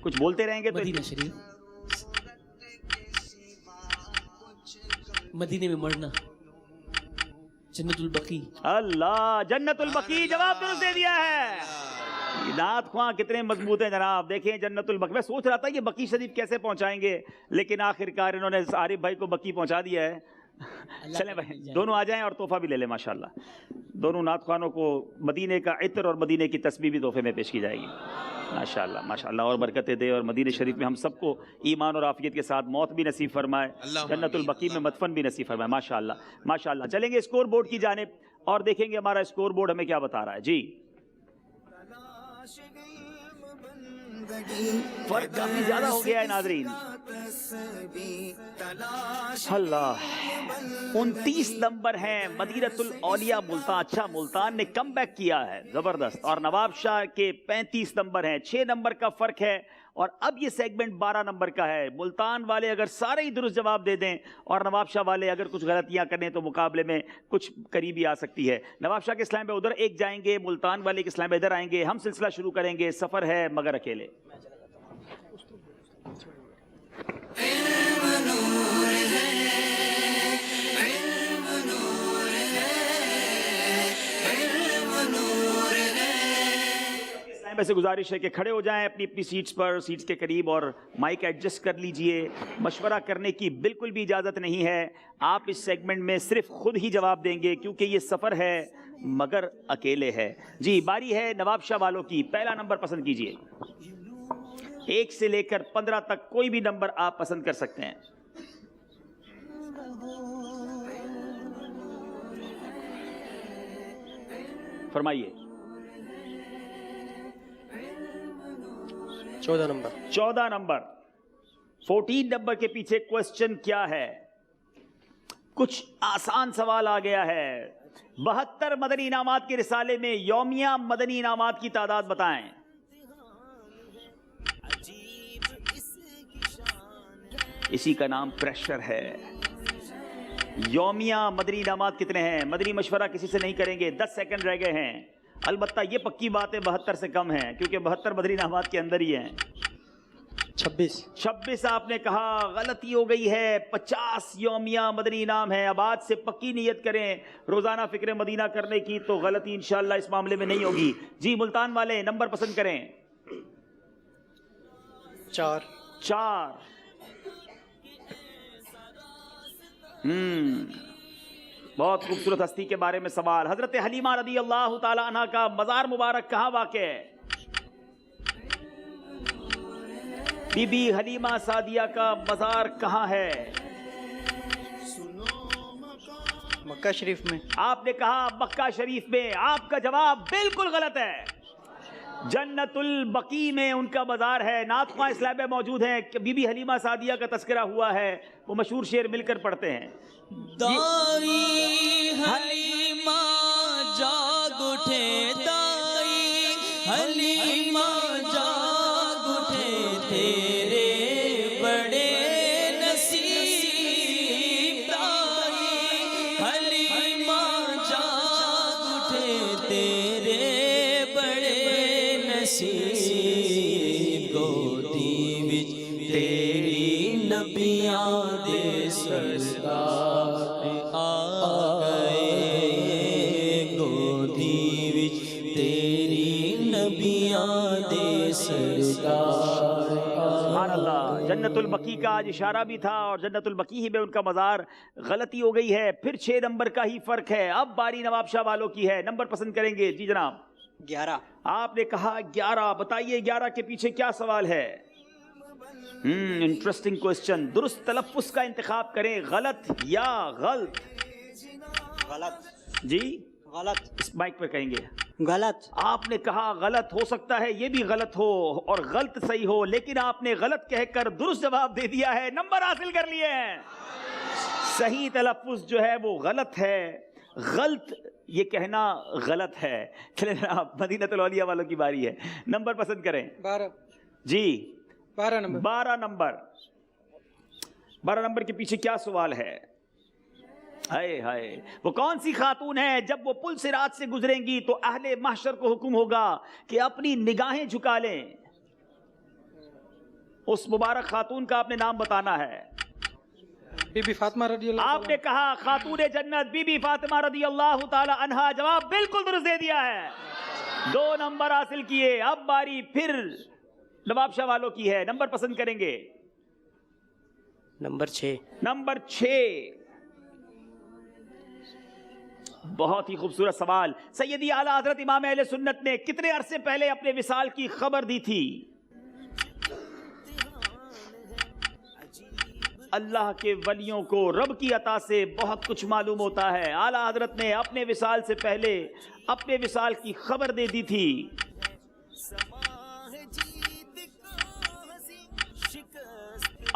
کچھ بولتے رہیں گے تو. مدینہ شریف, مدینے میں مرنا, جنت البقی. اللہ, جنت البقی. جواب درست دے دیا ہے. نعت خواہ کتنے مضبوط ہیں جناب. دیکھیں جنت البقی, میں سوچ رہا تھا یہ بقی شریف کیسے پہنچائیں گے, لیکن آخر کار انہوں نے عارف بھائی کو بقی پہنچا دیا ہے. چلیں بھائی دونوں آ جائیں اور تحفہ بھی لے لیں. ماشاءاللہ دونوں نعت خوانوں کو مدینے کا عطر اور مدینے کی تسبیح بھی تحفے میں پیش کی جائے گی. ماشاءاللہ ماشاءاللہ, اور برکتیں دے اور مدینہ شریف میں ہم سب کو ایمان اور عافیت کے ساتھ موت بھی نصیب فرمائے, جنت البقی میں مدفن بھی نصیب فرمائے. ماشاءاللہ ماشاءاللہ. چلیں گے اسکور بورڈ کی جانب اور دیکھیں گے ہمارا اسکور بورڈ ہمیں کیا بتا رہا ہے. جی فرق کافی زیادہ ہو گیا ہے ناظرین. اللہ 29 نمبر ہیں مدینۃ الاولیاء ملتان. اچھا ملتان نے کم بیک کیا ہے زبردست. اور نواب شاہ کے 35 نمبر ہیں. 6 نمبر کا فرق ہے. اور اب یہ سیگمنٹ 12 نمبر کا ہے. ملتان والے اگر سارے ہی درست جواب دے دیں اور نواب شاہ والے اگر کچھ غلطیاں کریں تو مقابلے میں کچھ قریبی آ سکتی ہے. نواب شاہ کے اسلام پہ ادھر ایک جائیں گے, ملتان والے کے اسلام پہ ادھر آئیں گے. ہم سلسلہ شروع کریں گے. سفر ہے مگر اکیلے. سے گزارش ہے کہ کھڑے ہو جائیں اپنی اپنی سیٹس پر, سیٹس کے قریب, اور مائک ایڈجسٹ کر لیجئے. مشورہ کرنے کی بالکل بھی اجازت نہیں ہے. آپ اس سیگمنٹ میں صرف خود ہی جواب دیں گے کیونکہ یہ سفر ہے مگر اکیلے ہے. جی باری ہے نواب شاہ والوں کی. پہلا نمبر پسند کیجئے. 1 سے لے کر 15 تک کوئی بھی نمبر آپ پسند کر سکتے ہیں. فرمائیے. 14 نمبر. 14 نمبر. 14 نمبر کے پیچھے کوسچن کیا ہے؟ کچھ آسان سوال آ گیا ہے. 72 مدنی انعامات کے رسالے میں یومیہ مدنی انعامات کی تعداد بتائیں. اسی کا نام پریشر ہے. یومیہ مدنی انعامات کتنے ہیں؟ مدنی مشورہ کسی سے نہیں کریں گے. 10 سیکنڈ رہ گئے ہیں. البتہ یہ پکی بات ہے 72 سے کم ہیں کیونکہ 72 مدنی انعامات کے اندر ہی ہیں. 26 آپ نے کہا, غلطی ہو گئی ہے. 50 یومیہ مدنی انعام ہے. اب آج سے پکی نیت کریں روزانہ فکر مدینہ کرنے کی, تو غلطی انشاءاللہ اس معاملے میں نہیں ہوگی. جی ملتان والے نمبر پسند کریں. 4. بہت خوبصورت ہستی کے بارے میں سوال. حضرت حلیمہ رضی اللہ تعالی عنہ کا مزار مبارک کہاں واقع ہے؟ بی بی حلیمہ سعدیہ کا مزار کہاں ہے؟ مکہ شریف میں. آپ نے کہا مکہ شریف میں. آپ کا جواب بالکل غلط ہے. جنت البقیع میں ان کا مزار ہے. ناطقہ اسلام میں موجود ہیں. بی بی حلیمہ سعدیہ کا تذکرہ ہوا ہے. وہ مشہور شعر مل کر پڑھتے ہیں. دائی حلیمہ جاگ اٹھے, دائی حلیمہ جاگ اٹھے, تیرے بڑے نصیب. دائی حلیمہ جاگ اٹھے, تیرے بڑے نصیب. گودی وچ تیری نبیاں دے سردار سبحان اللہ. جنت البقیع کا آج اشارہ بھی تھا اور جنت البقیع ہی میں ان کا مزار. غلطی ہو گئی ہے. پھر 6 نمبر کا ہی فرق ہے. اب باری نواب شاہ والوں کی ہے. نمبر پسند کریں گے. جی جناب. 11. آپ نے کہا 11. بتائیے 11 کے پیچھے کیا سوال ہے؟ Interesting question. درست تلفظ کا انتخاب کریں. غلط یا غلط؟ غلط. جی غلط. اس مائک پہ کہیں گے. غلط. آپ نے کہا غلط. ہو سکتا ہے یہ بھی غلط ہو اور غلط صحیح ہو, لیکن آپ نے غلط کہہ کر درست جواب دے دیا ہے. نمبر حاصل کر لیے ہیں. صحیح تلفظ جو ہے وہ غلط ہے. غلط یہ کہنا غلط ہے. چلیں جناب مدینۃ الاولیاء والوں کی باری ہے. نمبر پسند کریں. 12. جی 12 نمبر. 12 نمبر. 12 نمبر کے پیچھے کیا سوال ہے؟ ہائے ہائے. وہ کون سی خاتون ہے جب وہ پل صراط سے گزریں گی تو اہل محشر کو حکم ہوگا کہ اپنی نگاہیں جھکا لیں؟ اس مبارک خاتون کا آپ نے نام بتانا ہے. بی بی فاطمہ رضی اللہ. آپ نے کہا خاتون جنت بی بی فاطمہ رضی اللہ تعالی عنہا. جواب بالکل درست دے دیا ہے. 2 نمبر حاصل کیے. اب باری پھر نواب شاہ والوں کی ہے. نمبر پسند کریں گے. نمبر 6. نمبر 6. بہت ہی خوبصورت سوال. سیدی اعلیٰ حضرت امام اہل سنت نے کتنے عرصے پہلے اپنے وصال کی خبر دی تھی؟ اللہ کے ولیوں کو رب کی عطا سے بہت کچھ معلوم ہوتا ہے. اعلیٰ حضرت نے اپنے وصال سے پہلے اپنے وصال کی خبر دے دی تھی.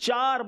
4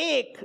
1।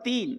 3।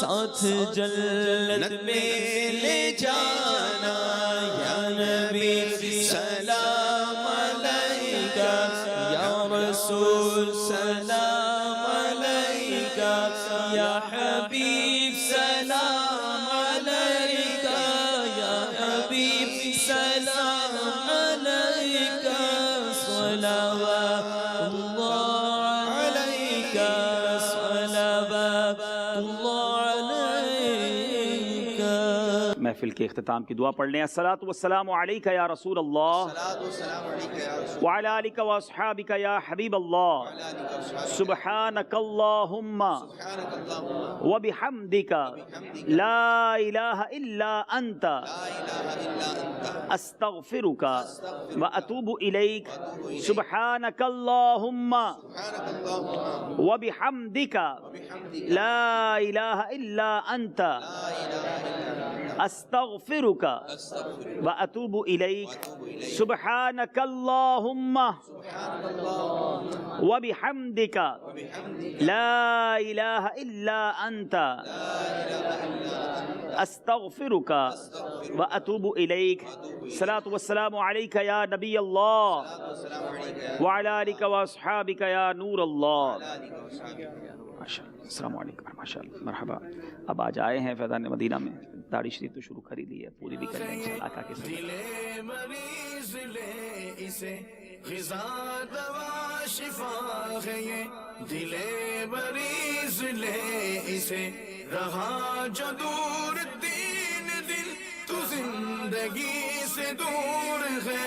ساتھ جنت میں لے جانا یا نبی سلام علیکہ یا رسول سلام علیکہ یا حبیب سلام علیکہ یا حبیب سلام علیکہ صلوات اللہ علیکہ صلوات اللہ علیکہ. محفل کے اختتام کی دعا پڑھ لیں. الصلاۃ والسلام علیکہ یا رسول اللہ وعلی آلک و اصحابک یا حبیب اللہ. سبحانک اللہم وبحمدک لا الہ الا انت استغفرک واتوب الیک. سبحانک اللہم وبحمدک لا الہ الا انت استغفرک واتوب الیک. سبحانک اللہم وبحمدک لا الہ الا انت استغفرک واتوب الیک. صلاۃ والسلام علیکہ یا نبی اللہ وعلی آلک و اصحابک یا نور اللہ. السلام علیکم. ماشاء اللہ مرحبا. اب آج آئے ہیں فیضان مدینہ میں. داڑھی شریف تو شروع کر ہی لی ہے, پوری بھی کر لیں انشاءاللہ آقا کے ساتھ. مریض لے اسے غذا دوا شفا ہے یہ دل مریض لے اسے رہا جو دور تین دل تو زندگی سے دور ہے.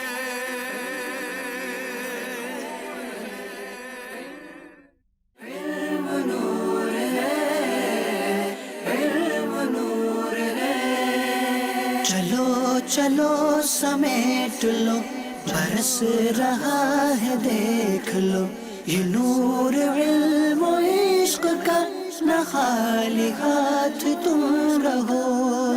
چلو چلو سمیٹ لو برس رہا ہے دیکھ لو یہ نور علم و عشق کا نہ خالی ہاتھ تم رہو.